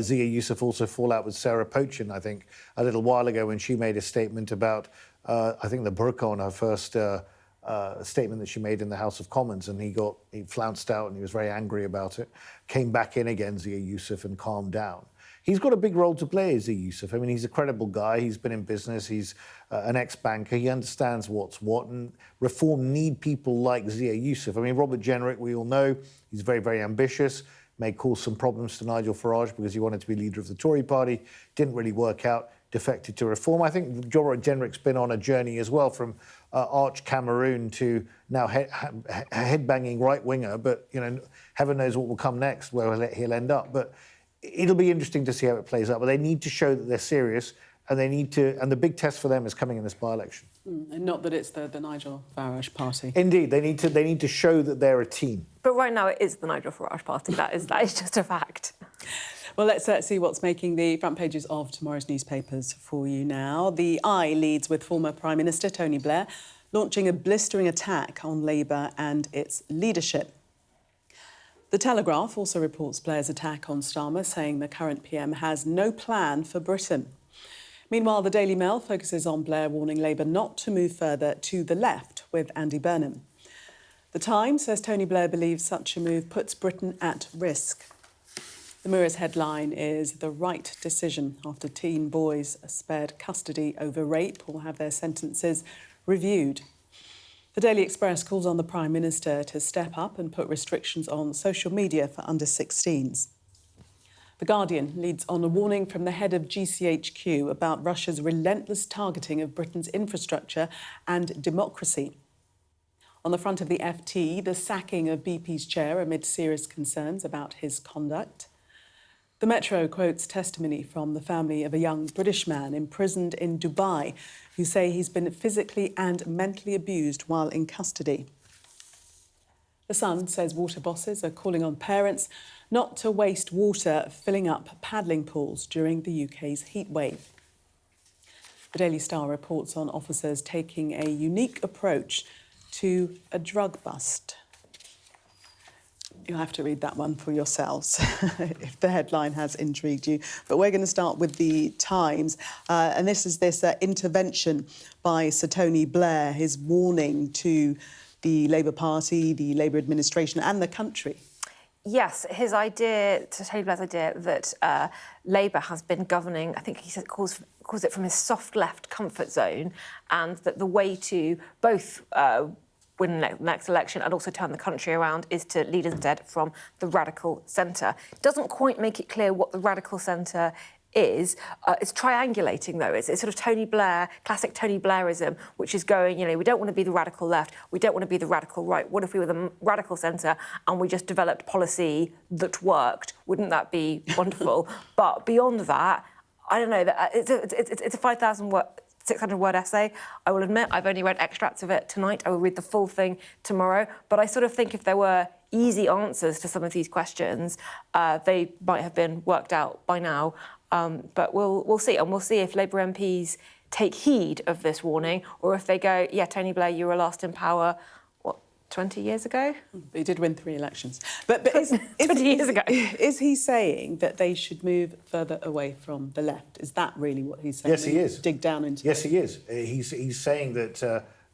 Zia Yusuf also fall out with Sarah Pochin, I think, a little while ago when she made a statement about, I think, the burqa on her first statement that she made in the House of Commons, and he flounced out and he was very angry about it. Came back in again, Zia Yusuf, and calmed down. He's got a big role to play, Zia Yusuf. I mean, he's a credible guy. He's been in business. He's an ex-banker. He understands what's what. And Reform need people like Zia Yusuf. I mean, Robert Jenrick, we all know, he's very, very ambitious. May cause some problems to Nigel Farage because he wanted to be leader of the Tory party. Didn't really work out. Defected to Reform. I think Robert Jenrick's been on a journey as well from arch Cameroon to now headbanging right-winger. But, heaven knows what will come next, where he'll end up. But it'll be interesting to see how it plays out, but they need to show that they're serious, and the big test for them is coming in this by-election. And not that it's the Nigel Farage party. Indeed, they need to show that they're a team. But right now it is the Nigel Farage party. That is just a fact. Well, let's see what's making the front pages of tomorrow's newspapers for you now. The Eye leads with former Prime Minister Tony Blair launching a blistering attack on Labour and its leadership. The Telegraph also reports Blair's attack on Starmer, saying the current PM has no plan for Britain. Meanwhile, the Daily Mail focuses on Blair warning Labour not to move further to the left with Andy Burnham. The Times says Tony Blair believes such a move puts Britain at risk. The Mirror's headline is "The right decision after teen boys spared custody over rape will have their sentences reviewed." The Daily Express calls on the Prime Minister to step up and put restrictions on social media for under-16s. The Guardian leads on a warning from the head of GCHQ about Russia's relentless targeting of Britain's infrastructure and democracy. On the front of the FT, the sacking of BP's chair amid serious concerns about his conduct. The Metro quotes testimony from the family of a young British man imprisoned in Dubai who say he's been physically and mentally abused while in custody. The Sun says water bosses are calling on parents not to waste water filling up paddling pools during the UK's heatwave. The Daily Star reports on officers taking a unique approach to a drug bust. You'll have to read that one for yourselves if the headline has intrigued you. But we're going to start with the Times. And this is intervention by Sir Tony Blair, his warning to the Labour Party, the Labour administration and the country. Yes, his idea, Tony Blair's idea, that Labour has been governing, I think he said, calls it from his soft left comfort zone, and that the way to both win the next election and also turn the country around is to lead instead from the radical centre. It doesn't quite make it clear what the radical centre is. It's triangulating, though. It's sort of Tony Blair, classic Tony Blairism, which is going, we don't want to be the radical left, we don't want to be the radical right. What if we were the radical centre and we just developed policy that worked? Wouldn't that be wonderful? But beyond that, I don't know. It's a 600-word essay. I will admit I've only read extracts of it tonight. I will read the full thing tomorrow. But I sort of think if there were easy answers to some of these questions, they might have been worked out by now. But we'll see. And we'll see if Labour MPs take heed of this warning or if they go, yeah, Tony Blair, you were last in power, 20 years ago? He did win 3 elections. But 20 years ago. Is he saying that they should move further away from the left? Is that really what he's saying? Yes, he is. Dig down into Yes, he is. He's saying that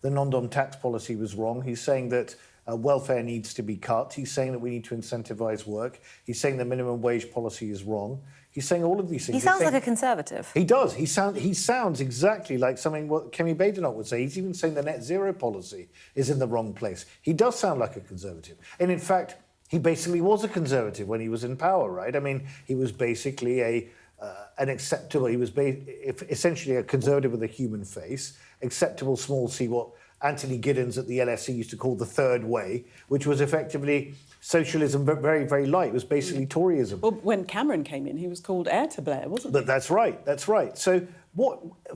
the non-dom tax policy was wrong. He's saying that welfare needs to be cut. He's saying that we need to incentivise work. He's saying the minimum wage policy is wrong. He's saying all of these things. He sounds like a Conservative. He does. He sounds exactly like something what Kemi Badenoch would say. He's even saying the net zero policy is in the wrong place. He does sound like a Conservative. And in fact, he basically was a Conservative when he was in power, right? I mean, he was basically an acceptable... He was essentially a Conservative with a human face, acceptable small c what Anthony Giddens at the LSE used to call the third way, which was effectively socialism, but very, very light. It was basically Toryism. Well, when Cameron came in, he was called heir to Blair, wasn't he? But that's right, that's right. So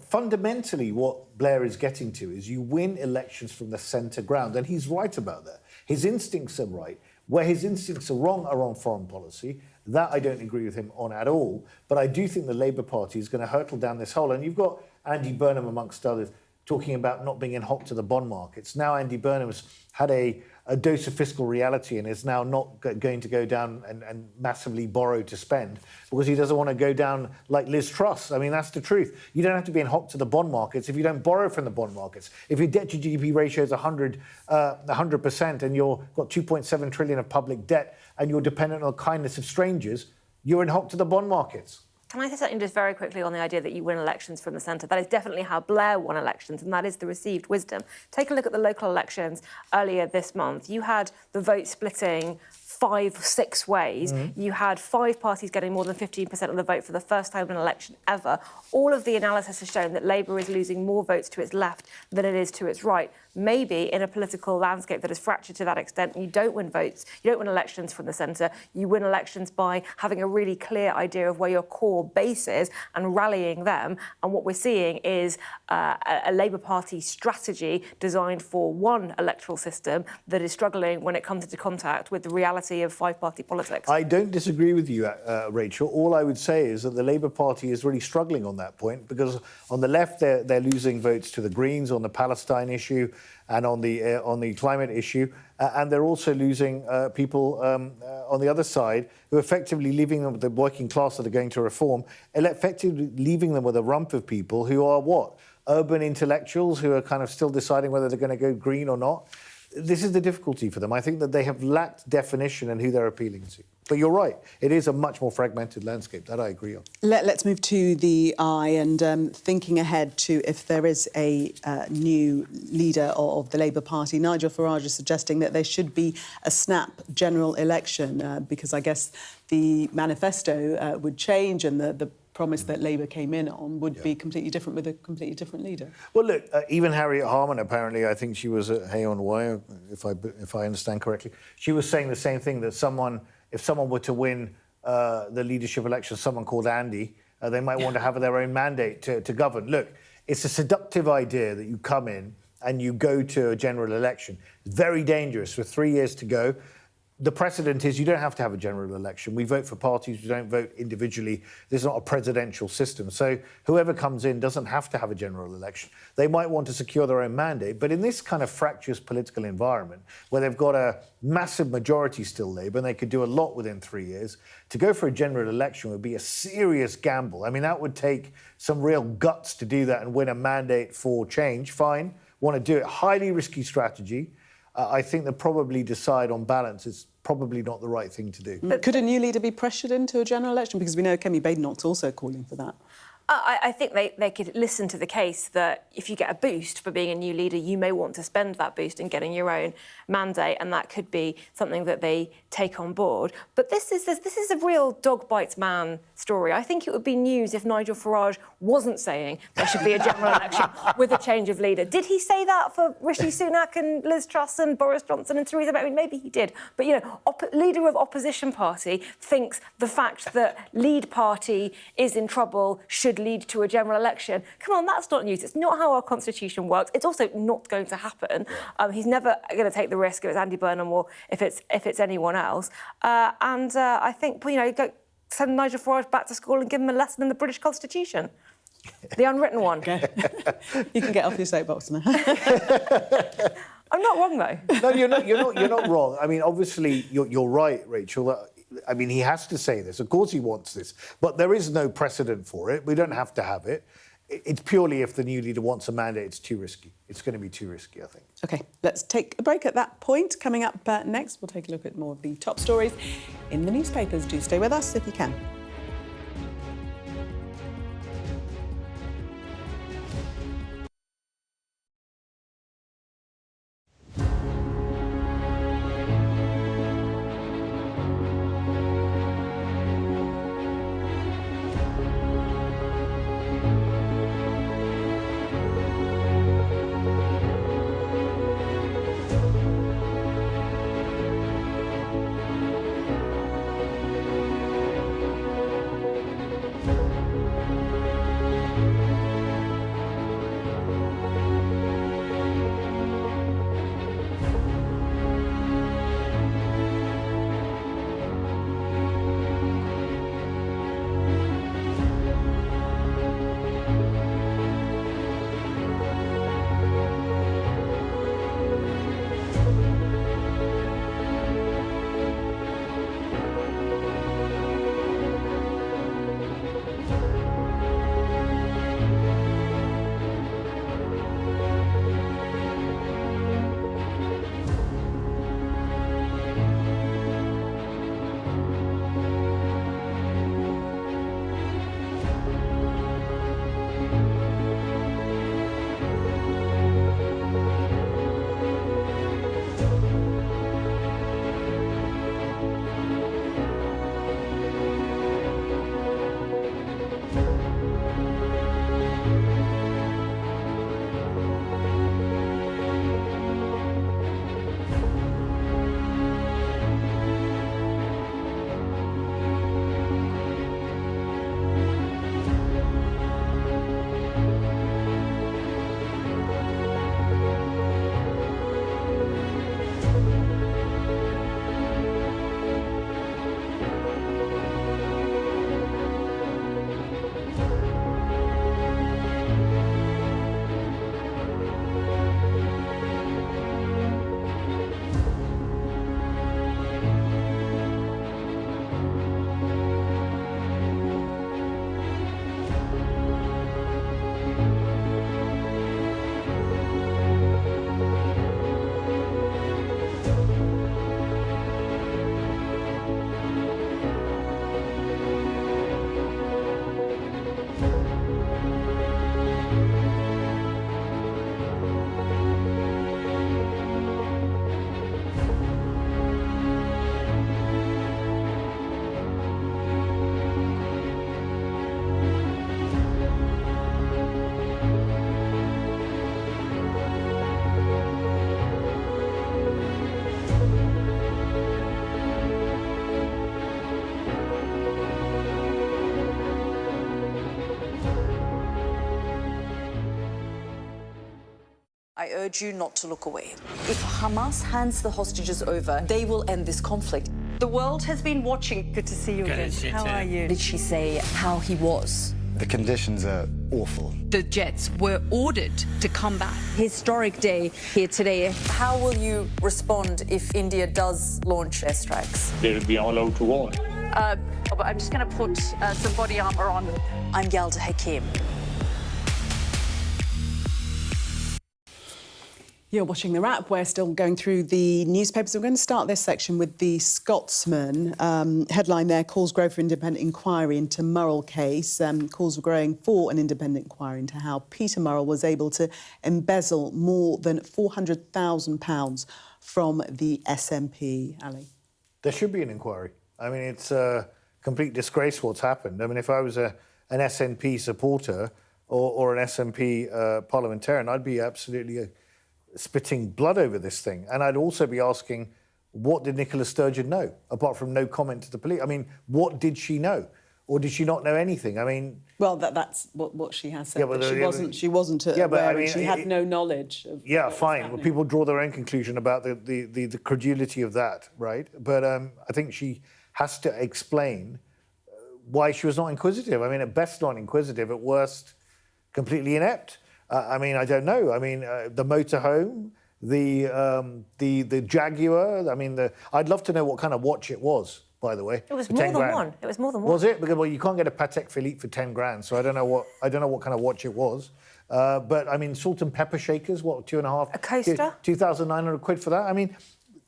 fundamentally what Blair is getting to is you win elections from the centre ground, and he's right about that. His instincts are right. Where his instincts are wrong are on foreign policy. That I don't agree with him on at all. But I do think the Labour Party is going to hurtle down this hole. And you've got Andy Burnham, amongst others, talking about not being in hock to the bond markets. Now Andy Burnham's had a dose of fiscal reality and is now not going to go down and massively borrow to spend because he doesn't want to go down like Liz Truss. I mean, that's the truth. You don't have to be in hock to the bond markets if you don't borrow from the bond markets. If your debt to GDP ratio is 100% and you've got 2.7 trillion of public debt and you're dependent on the kindness of strangers, you're in hock to the bond markets. Can I say something just very quickly on the idea that you win elections from the centre? That is definitely how Blair won elections, and that is the received wisdom. Take a look at the local elections earlier this month. You had the vote splitting 5-6 ways. You had 5 parties getting more than 15% of the vote for the first time in an election ever. All of the analysis has shown that Labour is losing more votes to its left than it is to its right. Maybe in a political landscape that is fractured to that extent, you don't win votes, you don't win elections from the centre, you win elections by having a really clear idea of where your core base is and rallying them. And what we're seeing is a Labour Party strategy designed for one electoral system that is struggling when it comes into contact with the reality of 5-party politics. I don't disagree with you, Rachel. All I would say is that the Labour Party is really struggling on that point because on the left they're losing votes to the Greens on the Palestine issue and on the climate issue, and they're also losing people on the other side who are effectively leaving them with the working class that are going to reform, effectively leaving them with a rump of people who are what? Urban intellectuals who are kind of still deciding whether they're going to go green or not. This is the difficulty for them. I think that they have lacked definition in who they're appealing to. But you're right, it is a much more fragmented landscape. That I agree on. Let's move to the eye and thinking ahead to if there is a new leader of the Labour Party. Nigel Farage is suggesting that there should be a snap general election because I guess the manifesto would change and the promise that Labour came in on would be completely different with a completely different leader. Well, look, even Harriet Harman, apparently, I think she was at Hay on Wye, if I understand correctly, she was saying the same thing, that if someone were to win the leadership election, someone called Andy, they might want to have their own mandate to govern. Look, it's a seductive idea that you come in and you go to a general election. It's very dangerous with 3 years to go. The precedent is you don't have to have a general election. We vote for parties, we don't vote individually. This is not a presidential system. So whoever comes in doesn't have to have a general election. They might want to secure their own mandate, but in this kind of fractious political environment where they've got a massive majority still Labour and they could do a lot within 3 years, to go for a general election would be a serious gamble. I mean, that would take some real guts to do that and win a mandate for change. Fine, want to do it. Highly risky strategy. I think they'll probably decide on balance it's probably not the right thing to do. But could a new leader be pressured into a general election? Because we know Kemi Badenoch's also calling for that. I think they could listen to the case that if you get a boost for being a new leader, you may want to spend that boost in getting your own mandate, and that could be something that they take on board. But this is a real dog bites man story. I think it would be news if Nigel Farage wasn't saying there should be a general election with a change of leader. Did he say that for Rishi Sunak and Liz Truss and Boris Johnson and Theresa May? I mean, maybe he did. But, you know, leader of opposition party thinks the fact that lead party is in trouble should lead to a general election. Come on, that's not news. It's not how our constitution works. It's also not going to happen. He's never going to take the risk if it's Andy Burnham or if it's anyone else. I think, you know, send Nigel Farage back to school and give him a lesson in the British Constitution, the unwritten one. Okay. You can get off your soapbox now. I'm not wrong though. No, you're not wrong. I mean, obviously, you're right, Rachel. I mean, he has to say this. Of course he wants this. But there is no precedent for it. We don't have to have it. It's purely if the new leader wants a mandate, it's too risky. It's going to be too risky, I think. OK, let's take a break at that point. Coming up next, we'll take a look at more of the top stories in the newspapers. Do stay with us if you can. I urge you not to look away. If Hamas hands the hostages over, they will end this conflict. The world has been watching. Good to see you again. How are you? Did she say how he was? The conditions are awful. The jets were ordered to come back. Historic day here today. How will you respond if India does launch airstrikes? They'll be all out to war. But I'm just going to put some body armor on. I'm Yalda Hakim. You're watching The Wrap. We're still going through the newspapers. We're going to start this section with the Scotsman. Headline there, calls grow for independent inquiry into Murrell case. Calls were growing for an independent inquiry into how Peter Murrell was able to embezzle more than £400,000 from the SNP. Ali? There should be an inquiry. I mean, it's a complete disgrace what's happened. I mean, if I was an SNP supporter or an SNP parliamentarian, I'd be absolutely spitting blood over this thing. And I'd also be asking, what did Nicola Sturgeon know, apart from no comment to the police? I mean, what did she know? Or did she not know anything? I mean... Well, that's what she has said, yeah, but she wasn't aware, and she had no knowledge of yeah, fine. Well, people draw their own conclusion about the credulity of that, right? But I think she has to explain why she was not inquisitive. I mean, at best not inquisitive, at worst completely inept. I mean, I don't know. I mean, the motorhome, the Jaguar. I mean, I'd love to know what kind of watch it was. By the way, it was more than one. It was more than one. Was it? Because well, you can't get a Patek Philippe for 10 grand, so I don't know what kind of watch it was. But I mean, salt and pepper shakers. What, 2.5? A coaster. 2,900 quid for that. I mean,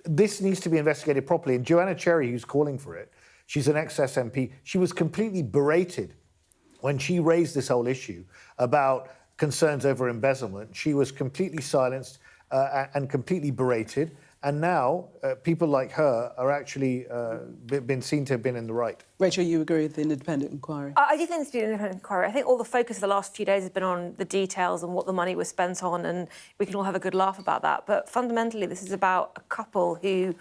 this needs to be investigated properly. And Joanna Cherry, who's calling for it, she's an ex-SNP. She was completely berated when she raised this whole issue about concerns over embezzlement. She was completely silenced and completely berated. And now people like her are actually been seen to have been in the right. Rachel, you agree with the independent inquiry? I do think there's been an independent inquiry. I think all the focus of the last few days has been on the details and what the money was spent on, and we can all have a good laugh about that. But fundamentally, this is about a couple who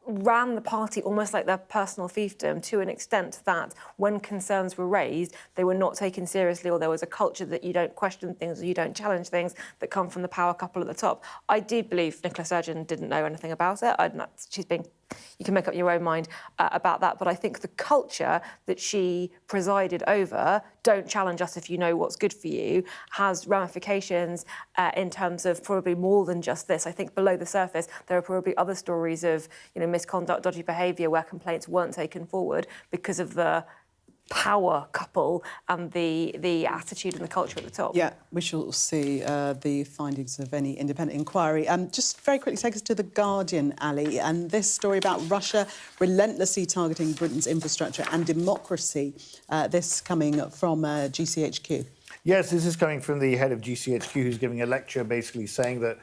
ran the party almost like their personal fiefdom, to an extent that when concerns were raised, they were not taken seriously, or there was a culture that you don't question things or you don't challenge things that come from the power couple at the top. I do believe Nicola Sturgeon didn't know anything about it. You can make up your own mind about that, but I think the culture that she presided over, don't challenge us if you know what's good for you, has ramifications in terms of probably more than just this. I think below the surface, there are probably other stories of, misconduct, dodgy behaviour where complaints weren't taken forward because of the power couple and the attitude and the culture at the top. Yeah, we shall see the findings of any independent inquiry. Just very quickly take us to The Guardian, Ali, and this story about Russia relentlessly targeting Britain's infrastructure and democracy, this coming from GCHQ. Yes, this is coming from the head of GCHQ, who's giving a lecture basically saying that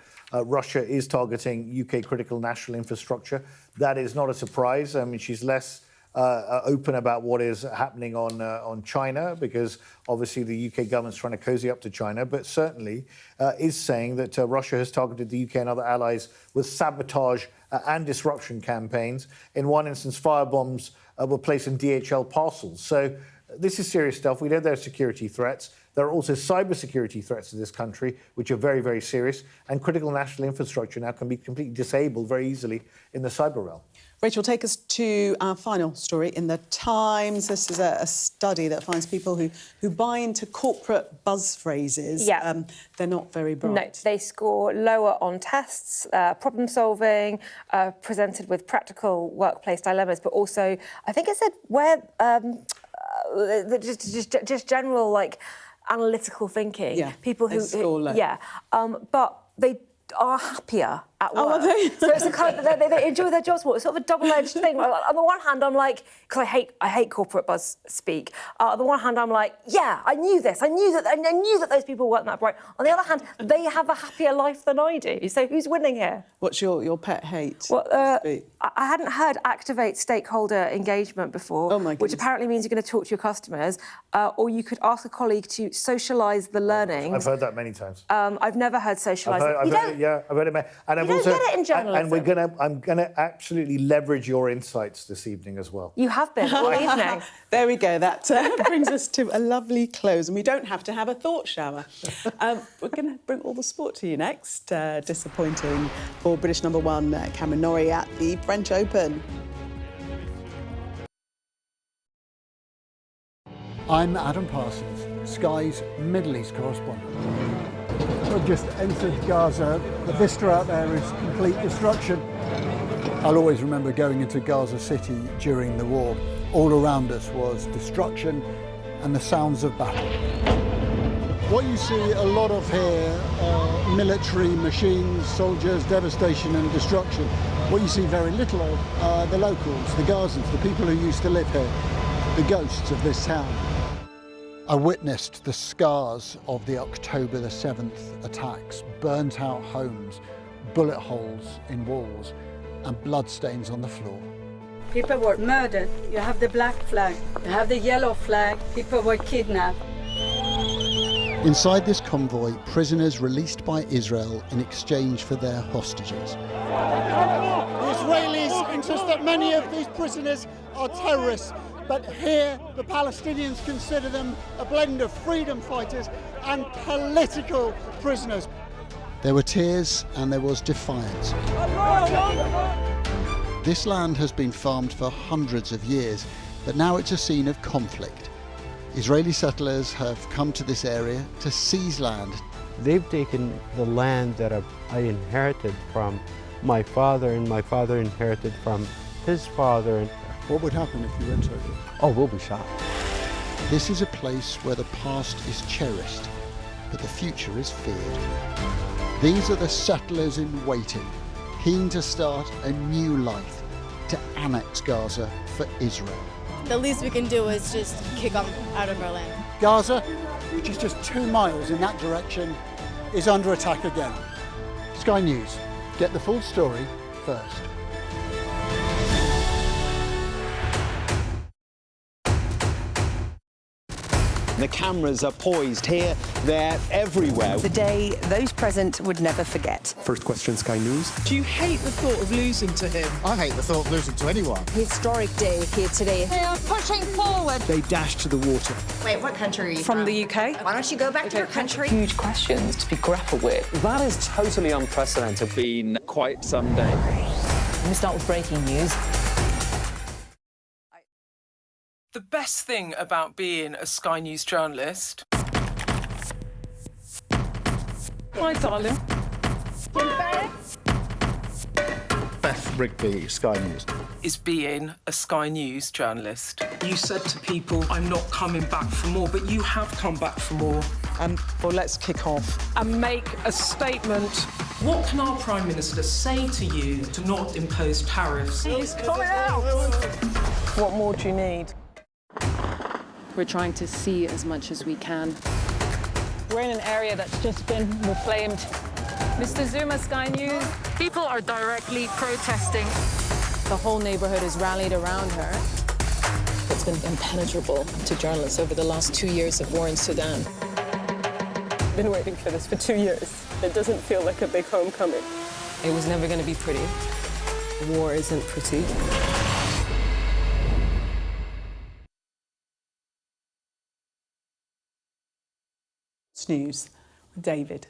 Russia is targeting UK critical national infrastructure. That is not a surprise. I mean, she's less open about what is happening on China, because obviously the UK government's trying to cozy up to China, but certainly is saying that Russia has targeted the UK and other allies with sabotage and disruption campaigns. In one instance, firebombs were placed in DHL parcels. So this is serious stuff. We know there are security threats. There are also cybersecurity threats to this country, which are very, very serious. And critical national infrastructure now can be completely disabled very easily in the cyber realm. Rachel, take us to our final story in The Times. This is a study that finds people who buy into corporate buzz phrases, they're not very bright. No, they score lower on tests, problem solving, presented with practical workplace dilemmas, but also, I think it said where just general analytical thinking. Yeah, people who but they are happier at work. Oh, are they? So it's a kind of, they enjoy their jobs more. It's sort of a double-edged thing. On the one hand, I'm like, because I hate corporate buzz speak. On the one hand, I'm like, yeah, I knew this. I knew that those people weren't that bright. On the other hand, they have a happier life than I do. So who's winning here? What's your pet hate? Well, I hadn't heard activate stakeholder engagement before, which apparently means you're going to talk to your customers, or you could ask a colleague to socialise the learning. I've heard that many times. I've never heard socialise. I've heard it, I've heard it, and don't get it in journalism. And I'm gonna absolutely leverage your insights this evening as well. You have been all evening. There we go. That brings us to a lovely close, and we don't have to have a thought shower. We're going to bring all the sport to you next. Disappointing for British #1 Cameron Norrie at the French Open. I'm Adam Parsons, Sky's Middle East correspondent. We've just entered Gaza. The vista out there is complete destruction. I'll always remember going into Gaza City during the war. All around us was destruction and the sounds of battle. What you see a lot of here are military machines, soldiers, devastation and destruction. What you see very little of are the locals, the Gazans, the people who used to live here, the ghosts of this town. I witnessed the scars of the October the 7th attacks, burnt out homes, bullet holes in walls and bloodstains on the floor. People were murdered. You have the black flag, you have the yellow flag, people were kidnapped. Inside this convoy, prisoners released by Israel in exchange for their hostages. The Israelis insist that many of these prisoners are terrorists, but here the Palestinians consider them a blend of freedom fighters and political prisoners. There were tears and there was defiance. This land has been farmed for hundreds of years, but now it's a scene of conflict. Israeli settlers have come to this area to seize land. They've taken the land that I inherited from my father, and my father inherited from his father. What would happen if you entered it? Oh, we'll be shot. This is a place where the past is cherished, but the future is feared. These are the settlers in waiting, keen to start a new life, to annex Gaza for Israel. The least we can do is just kick them out of our land. Gaza, which is just 2 miles in that direction, is under attack again. Sky News, get the full story first. The cameras are poised here, there, everywhere. The day those present would never forget. First question, Sky News. Do you hate the thought of losing to him? I hate the thought of losing to anyone. Historic day here today. They are pushing forward. They dash to the water. Wait, what country are you From the UK? Why don't you go back to your country? Huge questions to be grappled with. That is totally unprecedented. Been quite some day. Let me start with breaking news. The best thing about being a Sky News journalist... My darling. Beth Rigby, Sky News. ...is being a Sky News journalist. You said to people, I'm not coming back for more, but you have come back for more. Well, let's kick off and make a statement. What can our Prime Minister say to you to not impose tariffs? He's coming out! What more do you need? We're trying to see as much as we can. We're in an area that's just been reclaimed. Mr. Zuma, Sky News. People are directly protesting. The whole neighbourhood is rallied around her. It's been impenetrable to journalists over the last 2 years of war in Sudan. I've been waiting for this for 2 years. It doesn't feel like a big homecoming. It was never going to be pretty. War isn't pretty. News with David.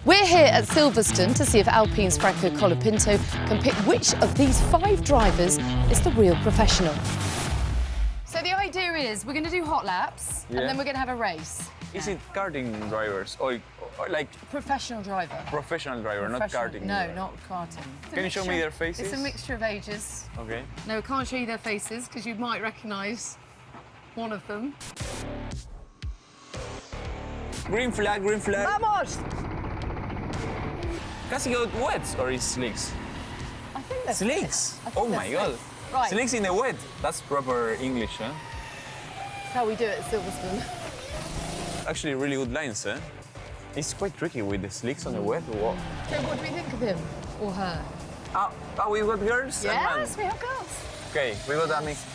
We're here at Silverstone to see if Alpine's Franco Colapinto can pick which of these 5 drivers is the real professional. So the idea is we're going to do hot laps and then we're going to have a race. Is it karting drivers or like professional driver? Professional driver, not karting. No, not karting. Can you show me their faces? It's a mixture of ages. Okay. No, I can't show you their faces because you might recognise one of them. Green flag, green flag. Vamos! Does he go wet or is slicks? I think that's slicks. Oh my god. Right. Slicks in the wet. That's proper English, huh? That's how we do it at Silverstone. Actually, really good lines, eh? It's quite tricky with the slicks on the wet or what? So what do we think of him or her? We got girls and men. Yes, we have girls. Okay, we got a mix.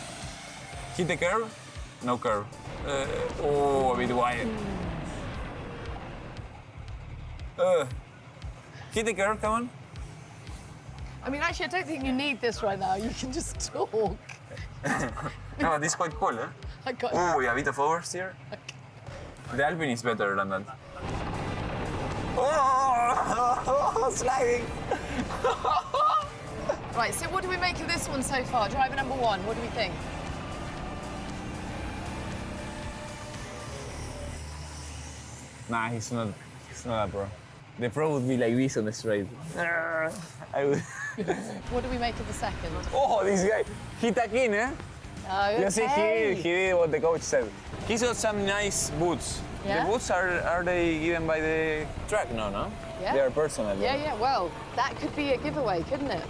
Hit the curve, no curve. Oh, a bit wide. Hit the curve, come on. I mean, actually, I don't think you need this right now. You can just talk. No, this is quite cool, eh? I got Oh, a bit of oversteer. Okay. The Alpine is better than that. Oh, sliding. Right, so what do we make of this one so far? Driver number 1, what do we think? Nah, he's not a pro. The pro would be like this on the straight. I would. What do we make of the second? Oh, this guy. He tuck in, eh? Okay. You see, he did what the coach said. He's got some nice boots. Yeah? The boots are they given by the track? No, no? Yeah. They are personal. Yeah, yeah, well, that could be a giveaway, couldn't it?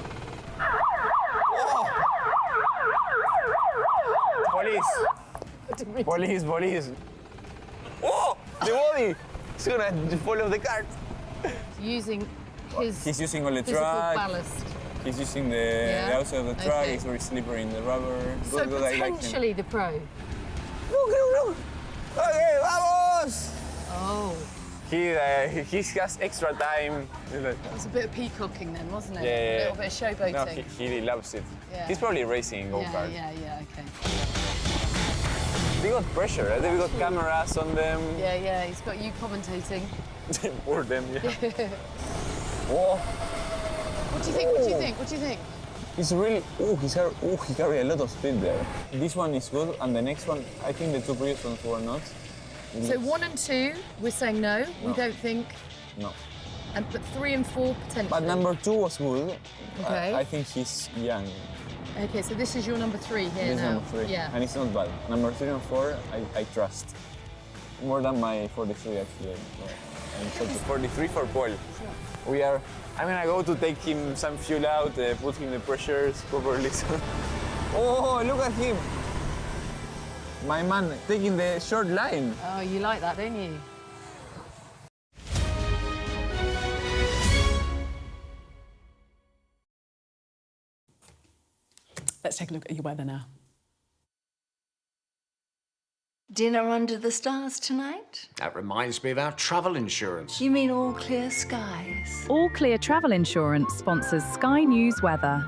Police! Police, police. Oh, the body! He's gonna follow the cart. Using his He's using all the physical track. ballast. He's using the outside of the track. Okay. It's very slippery in the rubber. So Good, I like him. potentially the pro. Look! Okay, vamos! Oh. He has extra time. It was a bit of peacocking then, wasn't it? Yeah, A little bit of showboating. No, he loves it. Yeah. He's probably racing in go-kart. Yeah, okay. They got pressure, right? They got cameras on them. Yeah, he's got you commentating. For them, yeah. Whoa. What do you think? What do you think? What do you think? He's really... he carried a lot of speed there. This one is good, and the next one, I think the 2 previous ones were not. So 1 and 2, we're saying no. We don't think. No. But 3 and 4 potentially. But number 2 was good. Okay. I think he's young. Okay, so this is your number 3 here This is now. number 3. Yeah. And it's not bad. Number 3 and 4, I trust. More than my 43, actually. I'm so 43 for Paul. We are... I go to take him some fuel out, put him the pressures properly. Oh, look at him! My man taking the short line. Oh, you like that, don't you? Let's take a look at your weather now. Dinner under the stars tonight? That reminds me of our travel insurance. You mean all clear skies? All Clear Travel Insurance sponsors Sky News weather.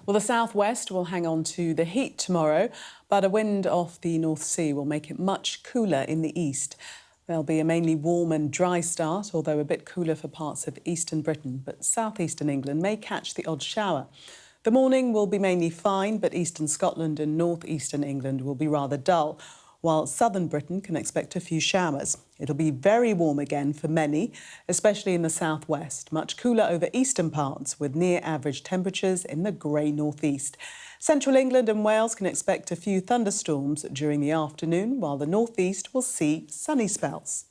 Well, the southwest will hang on to the heat tomorrow, but a wind off the North Sea will make it much cooler in the east. There'll be a mainly warm and dry start, although a bit cooler for parts of eastern Britain, but southeastern England may catch the odd shower. The morning will be mainly fine, but eastern Scotland and northeastern England will be rather dull, while southern Britain can expect a few showers. It'll be very warm again for many, especially in the southwest, much cooler over eastern parts with near-average temperatures in the grey northeast. Central England and Wales can expect a few thunderstorms during the afternoon, while the northeast will see sunny spells.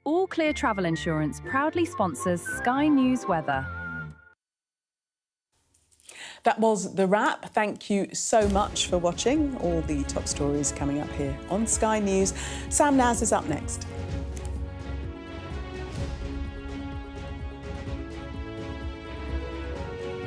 All Clear Travel Insurance proudly sponsors Sky News weather. That was the wrap. Thank you so much for watching. All the top stories coming up here on Sky News. Sam Naz is up next.